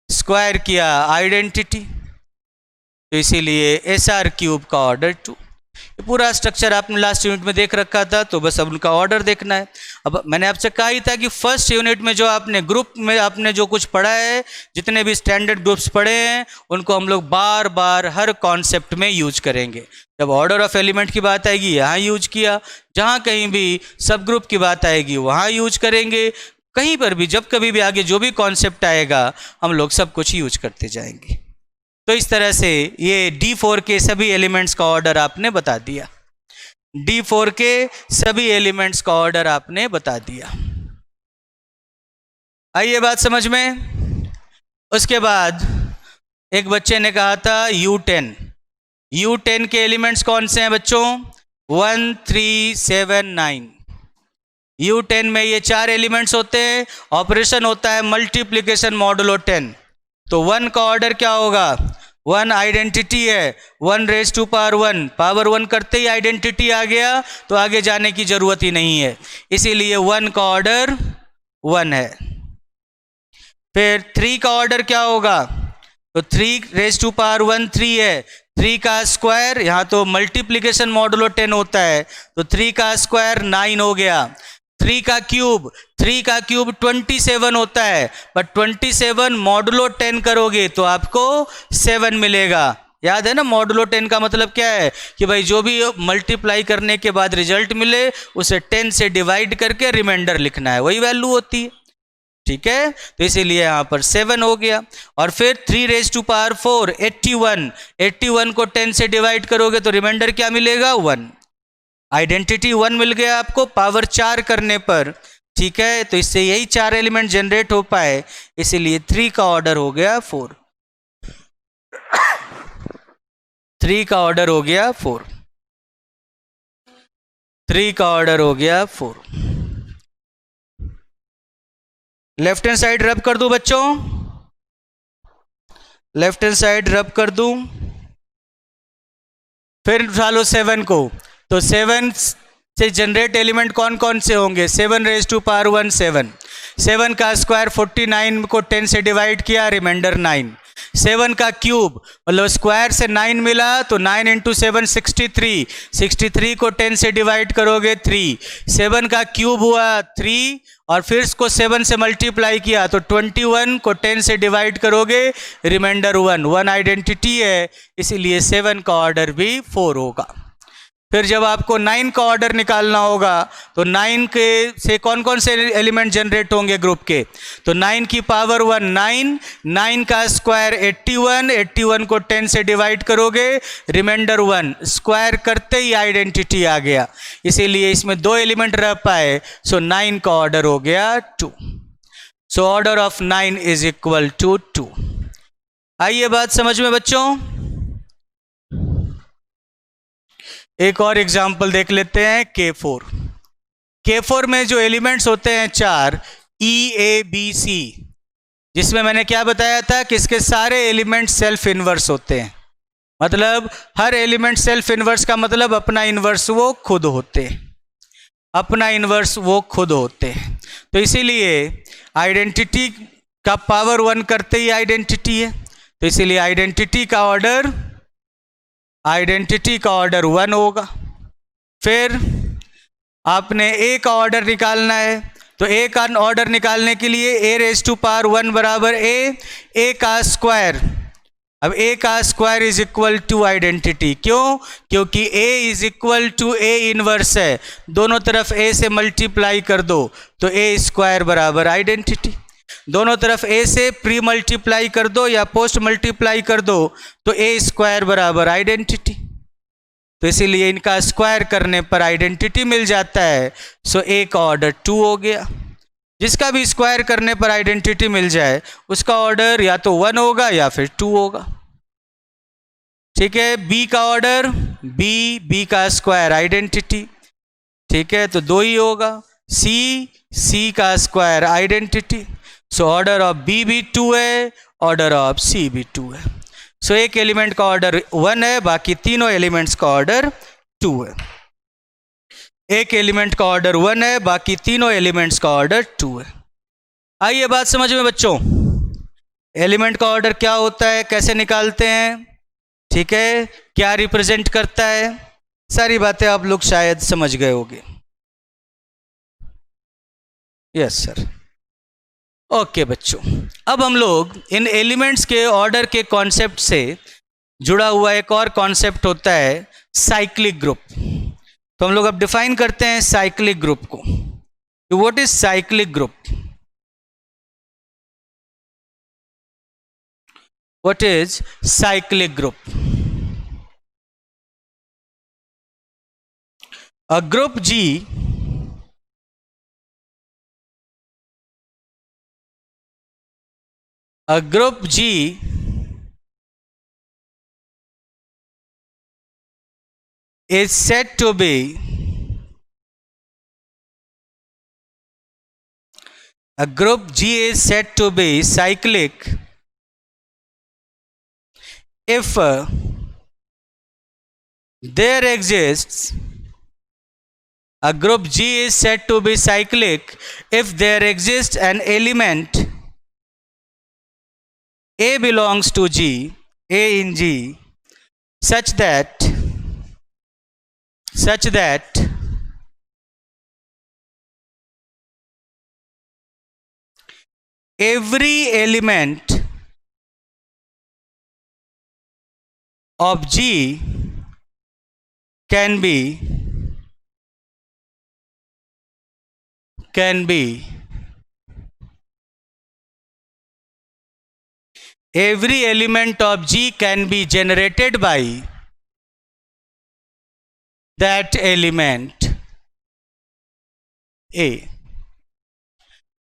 Speaker 1: square किया आइडेंटिटी, तो इसीलिए एस आर क्यूब का ऑर्डर 2। ये पूरा स्ट्रक्चर आपने लास्ट यूनिट में देख रखा था, तो बस अब उनका ऑर्डर देखना है। अब मैंने आपसे कहा ही था कि फर्स्ट यूनिट में जो आपने ग्रुप में आपने जो कुछ पढ़ा है, जितने भी स्टैंडर्ड ग्रुप्स पढ़े हैं, उनको हम लोग बार बार हर कॉन्सेप्ट में यूज करेंगे। जब ऑर्डर ऑफ एलिमेंट की बात आएगी यहाँ यूज किया, जहाँ कहीं भी सब ग्रुप की बात आएगी वहाँ यूज करेंगे, कहीं पर भी जब कभी भी आगे जो भी कॉन्सेप्ट आएगा हम लोग सब कुछ यूज करते जाएंगे। तो इस तरह से ये D4 के सभी एलिमेंट्स का ऑर्डर आपने बता दिया, D4 के सभी एलिमेंट्स का ऑर्डर आपने बता दिया। आइए बात समझ में। उसके बाद एक बच्चे ने कहा था U10, U10 के एलिमेंट्स कौन से हैं बच्चों? 1 3 7 9। U10 में ये 4 एलिमेंट्स होते हैं, ऑपरेशन होता है मल्टीप्लिकेशन मॉडुलो 10। तो 1 का ऑर्डर क्या होगा? 1 आइडेंटिटी है, 1 रेज टू पावर 1, पावर 1 करते ही आइडेंटिटी आ गया, तो आगे जाने की जरूरत ही नहीं है, इसीलिए 1 का ऑर्डर 1 है। फिर 3 का ऑर्डर क्या होगा? तो 3 रेज टू पावर 1 3 है, 3 का स्क्वायर, यहाँ तो मल्टीप्लिकेशन मॉडुलो 10 होता है, तो 3 का स्क्वायर 9 हो गया। 3 का क्यूब 27 होता है, बट 27 मॉडुलो 10 करोगे तो आपको 7 मिलेगा। याद है ना, मॉडुलो 10 का मतलब क्या है कि भाई जो भी मल्टीप्लाई करने के बाद रिजल्ट मिले उसे 10 से डिवाइड करके रिमाइंडर लिखना है, वही वैल्यू होती है। ठीक है, तो इसीलिए यहाँ पर 7 हो गया। और फिर 3 रेज टू पावर 4 81 को 10 से डिवाइड करोगे तो रिमाइंडर क्या मिलेगा? 1। आइडेंटिटी 1 मिल गया आपको पावर 4 करने पर। ठीक है, तो इससे यही 4 एलिमेंट जनरेट हो पाए, इसीलिए 3 का ऑर्डर हो गया 4। 3 का ऑर्डर हो गया 4। 3 का ऑर्डर हो गया 4। लेफ्ट हैंड साइड रब कर दूं बच्चों? लेफ्ट हैंड साइड रब कर दूं? फिर उठा लो 7 को, तो 7 से जनरेट एलिमेंट कौन कौन से होंगे? 7 रेज टू पावर 1 7 का स्क्वायर 49 को 10 से डिवाइड किया, रिमाइंडर 9। 7 का क्यूब मतलब स्क्वायर से 9 मिला, तो 9 इंटू 7 63 को 10 से डिवाइड करोगे 3। 7 का क्यूब हुआ 3, और फिर इसको 7 से मल्टीप्लाई किया तो 21 को 10 से डिवाइड करोगे, रिमाइंडर 1 आइडेंटिटी है, इसीलिए 7 का ऑर्डर भी 4 होगा। फिर जब आपको 9 का ऑर्डर निकालना होगा तो 9 के से कौन कौन से एलिमेंट जनरेट होंगे ग्रुप के? तो 9 की पावर 1 9 का स्क्वायर 81 को 10 से डिवाइड करोगे, रिमाइंडर 1, स्क्वायर करते ही आइडेंटिटी आ गया, इसीलिए इसमें 2 एलिमेंट रह पाए, सो 9 का ऑर्डर हो गया 2। So order of 9 is equal to 2। आइए बात समझ में बच्चों। एक और एग्जाम्पल देख लेते हैं, K4 में जो एलिमेंट्स होते हैं 4 E A B C, जिसमें मैंने क्या बताया था कि इसके सारे एलिमेंट सेल्फ इनवर्स होते हैं। मतलब हर एलिमेंट सेल्फ इनवर्स का मतलब अपना इनवर्स वो खुद होते हैं, अपना इनवर्स वो खुद होते हैं। तो इसीलिए आइडेंटिटी का पावर 1 करते ही आइडेंटिटी है, तो इसीलिए आइडेंटिटी का ऑर्डर 1 होगा। फिर आपने A का ऑर्डर निकालना है, तो A का ऑर्डर निकालने के लिए A रेज टू पावर 1 बराबर A का स्क्वायर। अब A का square is equal to identity, क्यों? क्योंकि A is equal to A inverse है, दोनों तरफ A से मल्टीप्लाई कर दो तो A स्क्वायर बराबर आइडेंटिटी। दोनों तरफ A से प्री मल्टीप्लाई कर दो या पोस्ट मल्टीप्लाई कर दो तो A स्क्वायर बराबर आइडेंटिटी। तो इसीलिए इनका स्क्वायर करने पर आइडेंटिटी मिल जाता है, सो A का ऑर्डर 2 हो गया। जिसका भी स्क्वायर करने पर आइडेंटिटी मिल जाए उसका ऑर्डर या तो 1 होगा या फिर 2 होगा। ठीक है, B का ऑर्डर B का स्क्वायर आइडेंटिटी, ठीक है, तो 2 ही होगा। C का square identity, so order of B भी 2 है, ऑर्डर ऑफ C भी 2 है। सो एक एलिमेंट का ऑर्डर 1 है, बाकी तीनों एलिमेंट्स का ऑर्डर 2 है। एक एलिमेंट का ऑर्डर 1 है, बाकी तीनों एलिमेंट्स का ऑर्डर 2 है। आइए बात समझ में बच्चों, एलिमेंट का ऑर्डर क्या होता है, कैसे निकालते हैं, ठीक है, क्या रिप्रेजेंट करता है, सारी बातें आप लोग शायद समझ गए होंगे। Yes sir. ओके बच्चों, अब हम लोग इन एलिमेंट्स के ऑर्डर के कॉन्सेप्ट से जुड़ा हुआ एक और कॉन्सेप्ट होता है साइक्लिक ग्रुप। तो हम लोग अब डिफाइन करते हैं साइक्लिक ग्रुप को। What is cyclic group? What is cyclic group? A group G is said to be cyclic if there exists a group G is said to be cyclic if there exists an element A belongs to G, A in G, such that every element of G can be every element of G can be generated by that element A.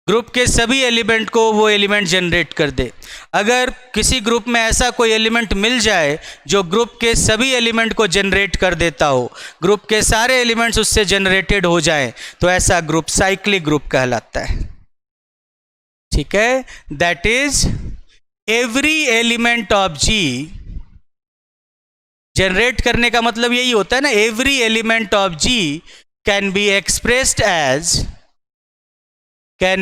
Speaker 1: Group के सभी element को वो element generate कर दे। अगर किसी group में ऐसा कोई एलिमेंट मिल जाए जो ग्रुप के सभी एलिमेंट को जनरेट कर देता हो, ग्रुप के सारे एलिमेंट्स उससे जनरेटेड हो जाएं, तो ऐसा ग्रुप साइक्लिक ग्रुप कहलाता है। ठीक है, that is every element of G, generate करने का मतलब यही होता है ना, every element of G can be expressed as an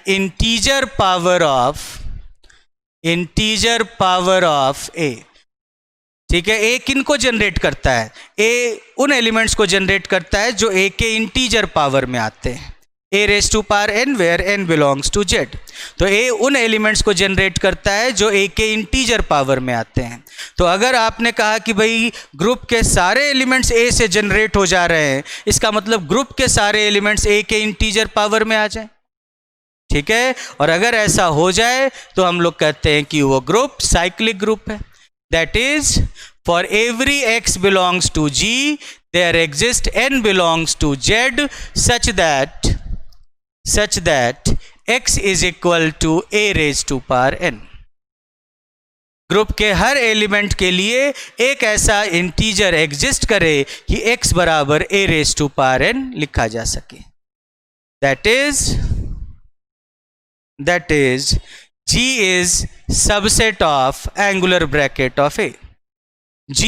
Speaker 1: integer power of A। ठीक है, ए किन को जनरेट करता है? ए उन एलिमेंट्स को जनरेट करता है जो ए के इंटीजर पावर में आते हैं, a raised to power n where n belongs to z। तो a उन एलिमेंट्स को जनरेट करता है जो a के इंटीजर पावर में आते हैं। तो अगर आपने कहा कि भाई ग्रुप के सारे एलिमेंट्स a से जनरेट हो जा रहे हैं, इसका मतलब ग्रुप के सारे एलिमेंट्स a के इंटीजर पावर में आ जाए। ठीक है, और अगर ऐसा हो जाए तो हम लोग कहते हैं कि वो ग्रुप साइक्लिक ग्रुप है। That is for every x belongs to G there exists n belongs to Z such that x is equal to a raised to power n। Group के हर एलिमेंट के लिए एक ऐसा इंटीजर एग्जिस्ट करे कि x बराबर a raised to power n लिखा जा सके। that is G is subset of angular bracket of A। G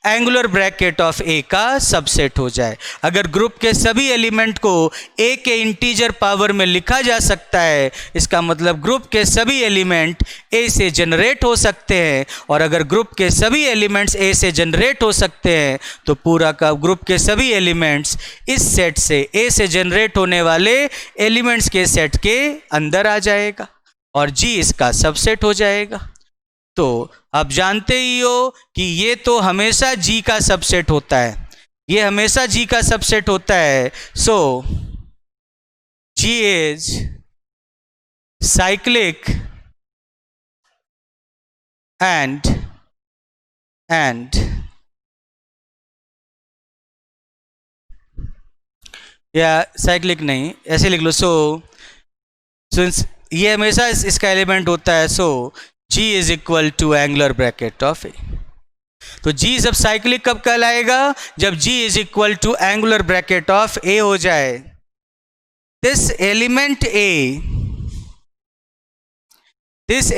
Speaker 1: angular bracket of A का सबसेट हो जाए। अगर ग्रुप के सभी एलिमेंट को A के इंटीजर पावर में लिखा जा सकता है, इसका मतलब ग्रुप के सभी एलिमेंट A से जनरेट हो सकते हैं, और अगर ग्रुप के सभी एलिमेंट्स A से जनरेट हो सकते हैं तो पूरा का ग्रुप के सभी एलिमेंट्स इस सेट से A से जनरेट होने वाले एलिमेंट्स के सेट के अंदर आ जाएगा और G इसका सबसेट हो जाएगा। तो आप जानते ही हो कि ये तो हमेशा G का सबसेट होता है, ये हमेशा G का सबसेट होता है। So G is cyclic and या साइक्लिक नहीं, ऐसे लिख लो। सो ये हमेशा इसका एलिमेंट होता है। So G is equal to angular bracket of A। तो G जब साइक्लिक कब कहलाएगा? जब G is equal to angular bracket of A हो जाए। This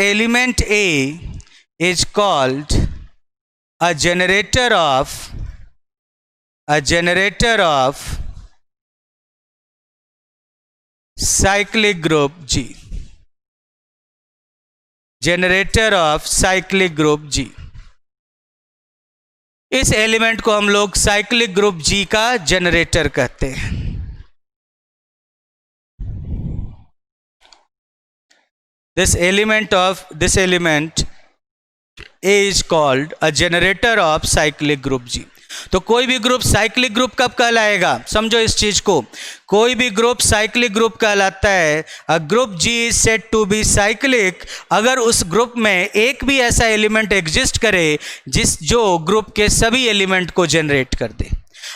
Speaker 1: element A is called a generator of cyclic group G, generator of cyclic group G। इस element को हम लोग साइक्लिक ग्रुप G का जनरेटर कहते हैं। This element A is called a generator of cyclic group G। तो कोई भी ग्रुप साइक्लिक ग्रुप कब कहलाएगा, समझो इस चीज को, कोई भी ग्रुप साइक्लिक ग्रुप कहलाता है अ group G is said to be cyclic अगर उस ग्रुप में एक भी ऐसा एलिमेंट एग्जिस्ट करे जो ग्रुप के सभी एलिमेंट को जनरेट कर दे।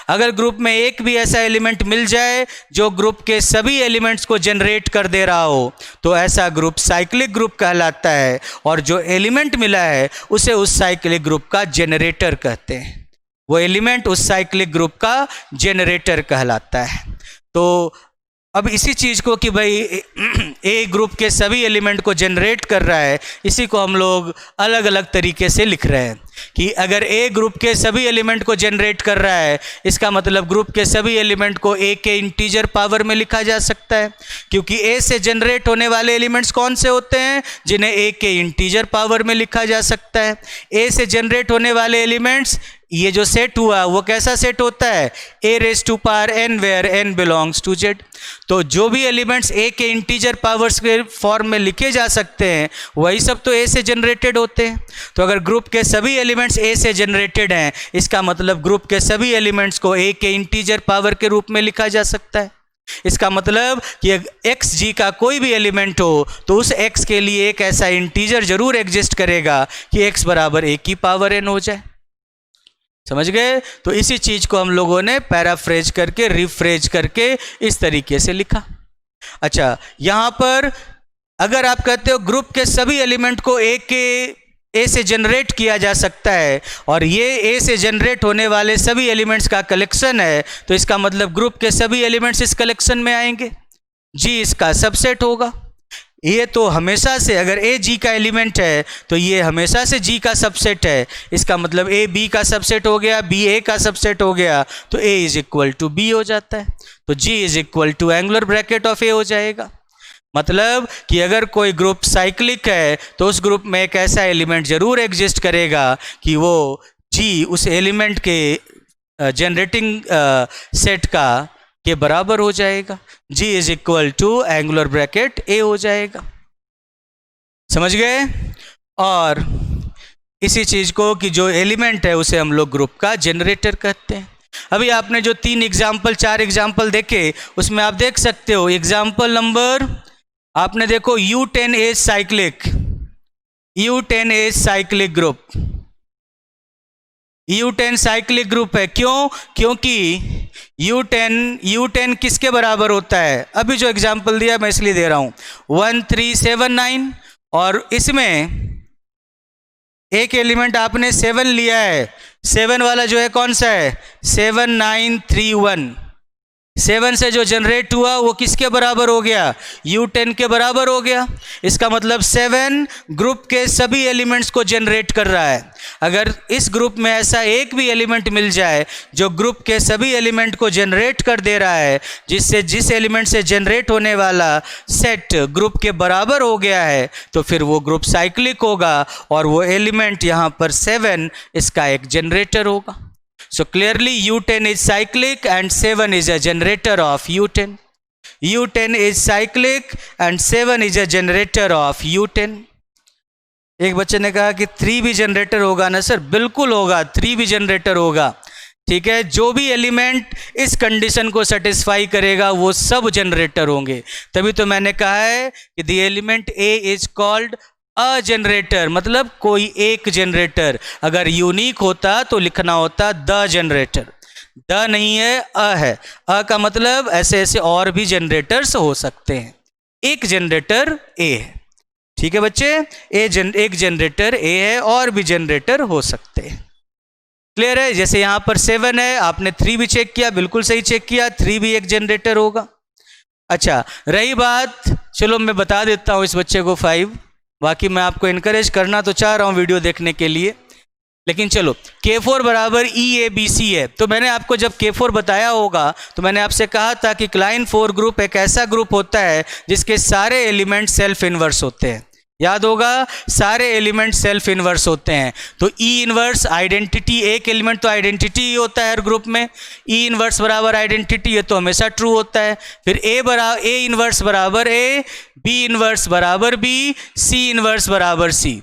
Speaker 1: अगर ग्रुप में एक भी ऐसा एलिमेंट मिल जाए जो ग्रुप के सभी एलिमेंट्स को जनरेट कर दे रहा हो तो ऐसा ग्रुप साइक्लिक ग्रुप कहलाता है, और जो एलिमेंट मिला है उसे उस साइक्लिक ग्रुप का जनरेटर कहते हैं। वो एलिमेंट उस साइक्लिक ग्रुप का जनरेटर कहलाता है। तो अब इसी चीज़ को कि भाई ए ग्रुप के सभी एलिमेंट को जनरेट कर रहा है, इसी को हम लोग अलग अलग तरीके से लिख रहे हैं कि अगर ए ग्रुप के सभी एलिमेंट को जनरेट कर रहा है, इसका मतलब ग्रुप के सभी एलिमेंट को ए के इंटीजर पावर में लिखा जा सकता है, क्योंकि ए से जनरेट होने वाले एलिमेंट्स कौन से होते हैं जिन्हें ए के इंटीजर पावर में लिखा जा सकता है। ए से जनरेट होने वाले एलिमेंट्स, ये जो सेट हुआ वो कैसा सेट होता है, a raised to power n where n belongs to z। तो जो भी एलिमेंट्स a के इंटीजर पावर्स के फॉर्म में लिखे जा सकते हैं वही सब तो a से जनरेटेड होते हैं। तो अगर ग्रुप के सभी एलिमेंट्स a से जनरेटेड हैं, इसका मतलब ग्रुप के सभी एलिमेंट्स को a के इंटीजर पावर के रूप में लिखा जा सकता है। इसका मतलब कि एक्स जी का कोई भी एलिमेंट हो तो उस x के लिए एक ऐसा इंटीजर जरूर एग्जिस्ट करेगा कि x बराबर a की पावर n हो जाए। समझ गए? तो इसी चीज को हम लोगों ने पैराफ्रेज करके रिफ्रेज करके इस तरीके से लिखा। अच्छा, यहां पर अगर आप कहते हो ग्रुप के सभी एलिमेंट को ए से जनरेट किया जा सकता है और ये ए से जनरेट होने वाले सभी एलिमेंट्स का कलेक्शन है, तो इसका मतलब ग्रुप के सभी एलिमेंट्स इस कलेक्शन में आएंगे, जी इसका सबसेट होगा। ये तो हमेशा से, अगर ए जी का एलिमेंट है तो ये हमेशा से जी का सबसेट है। इसका मतलब ए बी का सबसेट हो गया, बी ए का सबसेट हो गया, तो A is equal to B हो जाता है। तो G is equal to angular bracket of A हो जाएगा। मतलब कि अगर कोई ग्रुप साइक्लिक है तो उस ग्रुप में एक ऐसा एलिमेंट जरूर एग्जिस्ट करेगा कि वो जी उस एलिमेंट के जनरेटिंग सेट के बराबर हो जाएगा। G is equal to angular bracket A हो जाएगा। समझ गए? और इसी चीज को कि जो एलिमेंट है उसे हम लोग ग्रुप का जनरेटर कहते हैं। अभी आपने जो 4 एग्जाम्पल देखे उसमें आप देख सकते हो, एग्जाम्पल नंबर आपने देखो U10 is cyclic, U10 is cyclic group, U10 cyclic group है। क्यों? क्योंकि U10 किसके बराबर होता है? अभी जो एग्जाम्पल दिया मैं इसलिए दे रहा हूं, 1379, और इसमें एक एलिमेंट आपने 7 लिया है, 7 वाला जो है कौन सा है, 7931। 7 से जो जनरेट हुआ वो किसके बराबर हो गया, U10 के बराबर हो गया। इसका मतलब 7 ग्रुप के सभी एलिमेंट्स को जनरेट कर रहा है। अगर इस ग्रुप में ऐसा एक भी एलिमेंट मिल जाए जो ग्रुप के सभी एलिमेंट को जनरेट कर दे रहा है, जिस एलिमेंट से जनरेट होने वाला सेट ग्रुप के बराबर हो गया है, तो फिर वो ग्रुप साइक्लिक होगा और वो एलिमेंट यहाँ पर 7 इसका एक जनरेटर होगा। So clearly U10 is cyclic and 7 is a generator of U10. U10 is cyclic and 7 is a generator of U10. एक बच्चे ने कहा कि 3 भी जनरेटर होगा ना सर? बिल्कुल होगा, 3 भी जनरेटर होगा। ठीक है, जो भी एलिमेंट इस कंडीशन को सेटिस्फाई करेगा वो सब जनरेटर होंगे। तभी तो मैंने कहा है कि the element A is called a generator, मतलब कोई एक जनरेटर। अगर यूनिक होता तो लिखना होता द जनरेटर, द नहीं है, अ है। अ का मतलब ऐसे ऐसे और भी जनरेटर्स हो सकते हैं, एक जनरेटर ए है। ठीक है बच्चे, एक जनरेटर ए है और भी जनरेटर हो सकते हैं। क्लियर है? जैसे यहाँ पर 7 है, आपने 3 भी चेक किया, बिल्कुल सही चेक किया, 3 भी एक जनरेटर होगा। अच्छा, रही बात, चलो मैं बता देता हूँ इस बच्चे को 5, बाकी मैं आपको इनकरेज करना तो चाह रहा हूँ वीडियो देखने के लिए। लेकिन चलो K4 बराबर EABC है, तो मैंने आपको जब K4 बताया होगा तो मैंने आपसे कहा था कि क्लाइन 4 ग्रुप एक ऐसा ग्रुप होता है जिसके सारे एलिमेंट सेल्फ इनवर्स होते हैं। याद होगा, सारे एलिमेंट सेल्फ इनवर्स होते हैं। तो E इनवर्स आइडेंटिटी, एक एलिमेंट तो आइडेंटिटी ही होता है हर ग्रुप में, E इनवर्स बराबर आइडेंटिटी, ये तो हमेशा ट्रू होता है। फिर A इनवर्स बराबर A, B इनवर्स बराबर B, C इनवर्स बराबर C।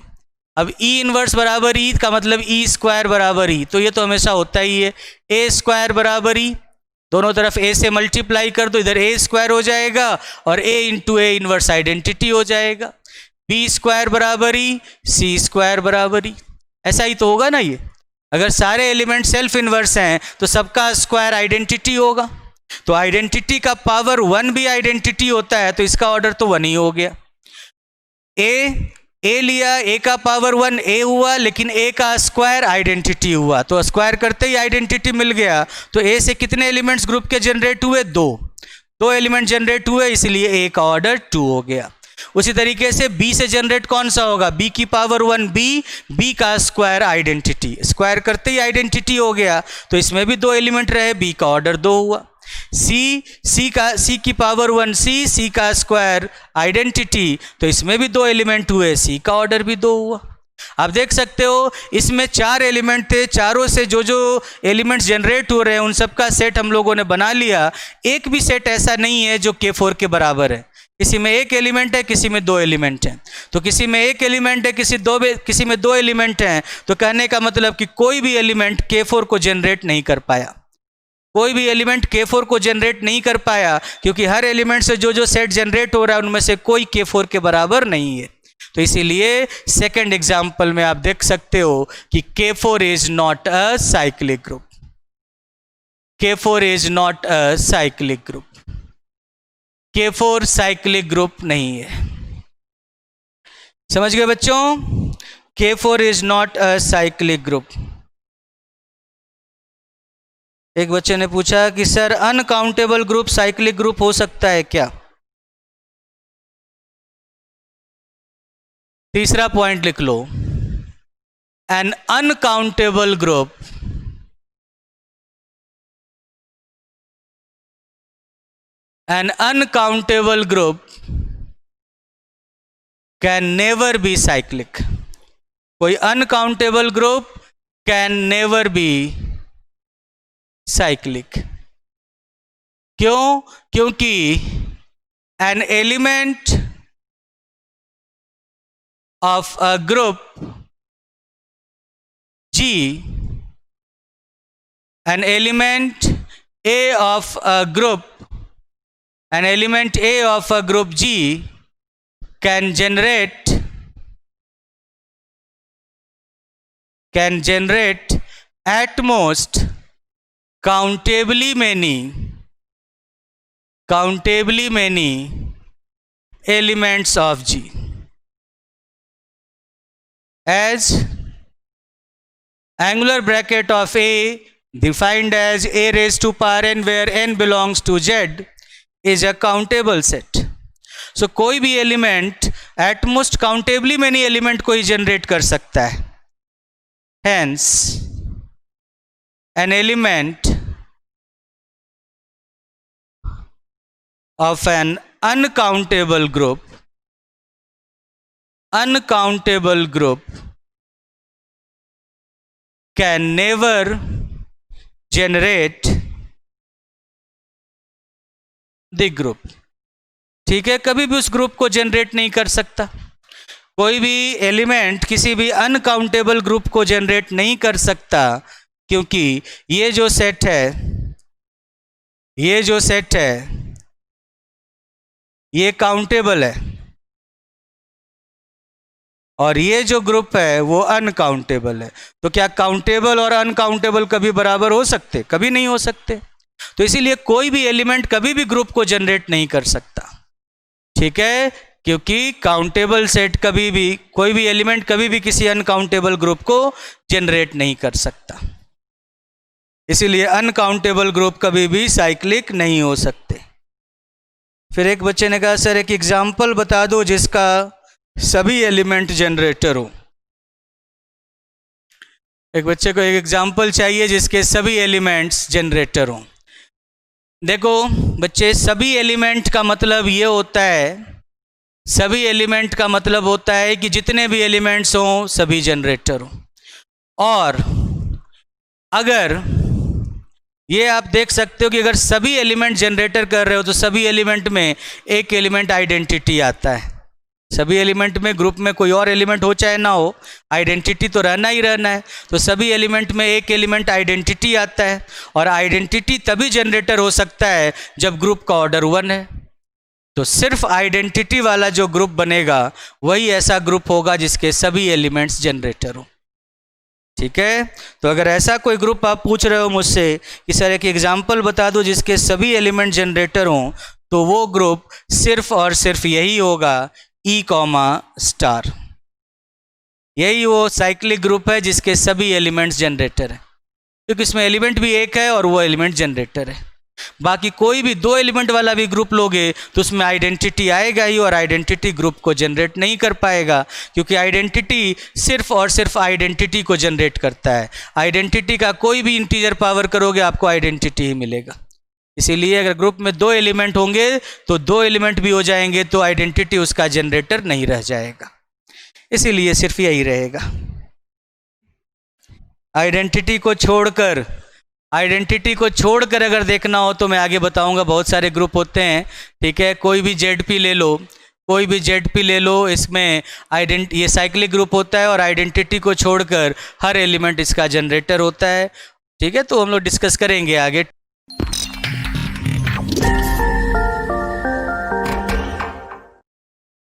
Speaker 1: अब E इनवर्स बराबर E का मतलब E स्क्वायर बराबर E, तो ये तो हमेशा होता ही है। A स्क्वायर बराबर E, दोनों तरफ A से मल्टीप्लाई कर दो, इधर A स्क्वायर हो जाएगा और A into A inverse identity हो जाएगा। B स्क्वायर बराबर E, C स्क्वायर बराबर E, ऐसा ही तो होगा ना। ये अगर सारे एलिमेंट सेल्फ इनवर्स हैं तो सबका स्क्वायर आइडेंटिटी होगा, तो आइडेंटिटी का पावर 1 भी आइडेंटिटी होता है, तो इसका ऑर्डर तो 1 ही हो गया। ए लिया, A का पावर 1 A हुआ, लेकिन A का स्क्वायर आइडेंटिटी हुआ, तो स्क्वायर करते ही आइडेंटिटी मिल गया। तो A से कितने एलिमेंट्स ग्रुप के जनरेट हुए? 2 एलिमेंट जनरेट हुए, इसलिए A का ऑर्डर 2 हो गया। उसी तरीके से B से जनरेट कौन सा होगा? B की पावर 1 B का स्क्वायर आइडेंटिटी, स्क्वायर करते ही आइडेंटिटी हो गया, तो इसमें भी 2 एलिमेंट रहे, B का ऑर्डर 2 हुआ। C की पावर 1 C का स्क्वायर आइडेंटिटी, तो इसमें भी 2 एलिमेंट हुए, C का ऑर्डर भी 2 हुआ। आप देख सकते हो इसमें 4 एलिमेंट थे, चारों से जो एलिमेंट्स जनरेट हो रहे हैं उन सबका सेट हम लोगों ने बना लिया। एक भी सेट ऐसा नहीं है जो K4 के बराबर है, किसी में 1 एलिमेंट है, किसी में 2 एलिमेंट हैं। तो किसी में 1 एलिमेंट है, किसी में 2 एलिमेंट हैं, तो कहने का मतलब कि कोई भी एलिमेंट K4 को जनरेट नहीं कर पाया, कोई भी एलिमेंट K4 को जनरेट नहीं कर पाया, क्योंकि हर एलिमेंट से जो सेट जनरेट हो रहा है उनमें से कोई K4 के बराबर नहीं है। तो इसीलिए सेकंड एग्जांपल में आप देख सकते हो कि K4 is not a cyclic group, K4 is not a cyclic group, K4 cyclic group नहीं है। समझ गए बच्चों? K4 is not a cyclic group. एक बच्चे ने पूछा कि sir uncountable group cyclic group हो सकता है क्या? तीसरा पॉइंट लिख लो, an uncountable group can never be cyclic. कोई uncountable group can never be cyclic. क्यों? क्योंकि an element of a group G, an element A of a group G can generate at most countably many elements of G, as angular bracket of A defined as A raised to power n where n belongs to Z is a countable set. So कोई भी element at most countably many element को ही generate कर सकता है। Hence an element of an uncountable group can never generate the group। ठीक है, कभी भी उस ग्रुप को जनरेट नहीं कर सकता। कोई भी एलिमेंट किसी भी अनकाउंटेबल ग्रुप को जनरेट नहीं कर सकता, क्योंकि ये जो सेट है ये काउंटेबल है और ये जो ग्रुप है वो अनकाउंटेबल है। तो क्या काउंटेबल और अनकाउंटेबल कभी बराबर हो सकते? कभी नहीं हो सकते। तो इसीलिए कोई भी एलिमेंट कभी भी ग्रुप को जनरेट नहीं कर सकता। ठीक है, क्योंकि काउंटेबल सेट कभी भी, कोई भी एलिमेंट कभी भी किसी अनकाउंटेबल ग्रुप को जनरेट नहीं कर सकता। इसीलिए अनकाउंटेबल ग्रुप कभी भी साइक्लिक नहीं हो सकते। फिर एक बच्चे ने कहा सर एक एग्जाम्पल बता दो जिसका सभी एलिमेंट जनरेटर हो। एक बच्चे को एक एग्जाम्पल चाहिए जिसके सभी एलिमेंट्स जनरेटर हों। देखो बच्चे, सभी एलिमेंट का मतलब ये होता है, सभी एलिमेंट का मतलब होता है कि जितने भी एलिमेंट्स हों सभी जनरेटर हों। और अगर ये आप देख सकते हो कि अगर सभी एलिमेंट जनरेटर कर रहे हो तो सभी एलिमेंट में एक एलिमेंट आइडेंटिटी आता है। सभी एलिमेंट में ग्रुप में कोई और एलिमेंट हो चाहे ना हो, आइडेंटिटी तो रहना ही रहना है। तो सभी एलिमेंट में एक एलिमेंट आइडेंटिटी आता है, और आइडेंटिटी तभी जनरेटर हो सकता है जब ग्रुप का ऑर्डर 1 है। तो सिर्फ आइडेंटिटी वाला जो ग्रुप बनेगा वही ऐसा ग्रुप होगा जिसके सभी एलिमेंट्स जनरेटर हो। ठीक है, तो अगर ऐसा कोई ग्रुप आप पूछ रहे हो मुझसे कि सर एक एग्जाम्पल बता दो जिसके सभी एलिमेंट जनरेटर हों, तो वो ग्रुप सिर्फ और सिर्फ यही होगा, E, स्टार। यही वो साइक्लिक ग्रुप है जिसके सभी एलिमेंट्स जनरेटर है, क्योंकि इसमें एलिमेंट भी एक है और वो एलिमेंट जनरेटर है। बाकी कोई भी 2 एलिमेंट वाला भी ग्रुप लोगे तो उसमें आइडेंटिटी आएगा ही, और आइडेंटिटी ग्रुप को जनरेट नहीं कर पाएगा, क्योंकि आइडेंटिटी सिर्फ और सिर्फ आइडेंटिटी को जनरेट करता है। आइडेंटिटी का कोई भी इंटीजर पावर करोगे आपको आइडेंटिटी ही मिलेगा। इसीलिए अगर ग्रुप में 2 एलिमेंट होंगे तो 2 एलिमेंट भी हो जाएंगे तो आइडेंटिटी उसका जनरेटर नहीं रह जाएगा, इसीलिए सिर्फ यही रहेगा। आइडेंटिटी को छोड़कर अगर देखना हो तो मैं आगे बताऊंगा, बहुत सारे ग्रुप होते हैं। ठीक है, कोई भी जेडपी ले लो, इसमें ये साइक्लिक ग्रुप होता है और आइडेंटिटी को छोड़कर हर एलिमेंट इसका जनरेटर होता है। ठीक है, तो हम लोग डिस्कस करेंगे आगे।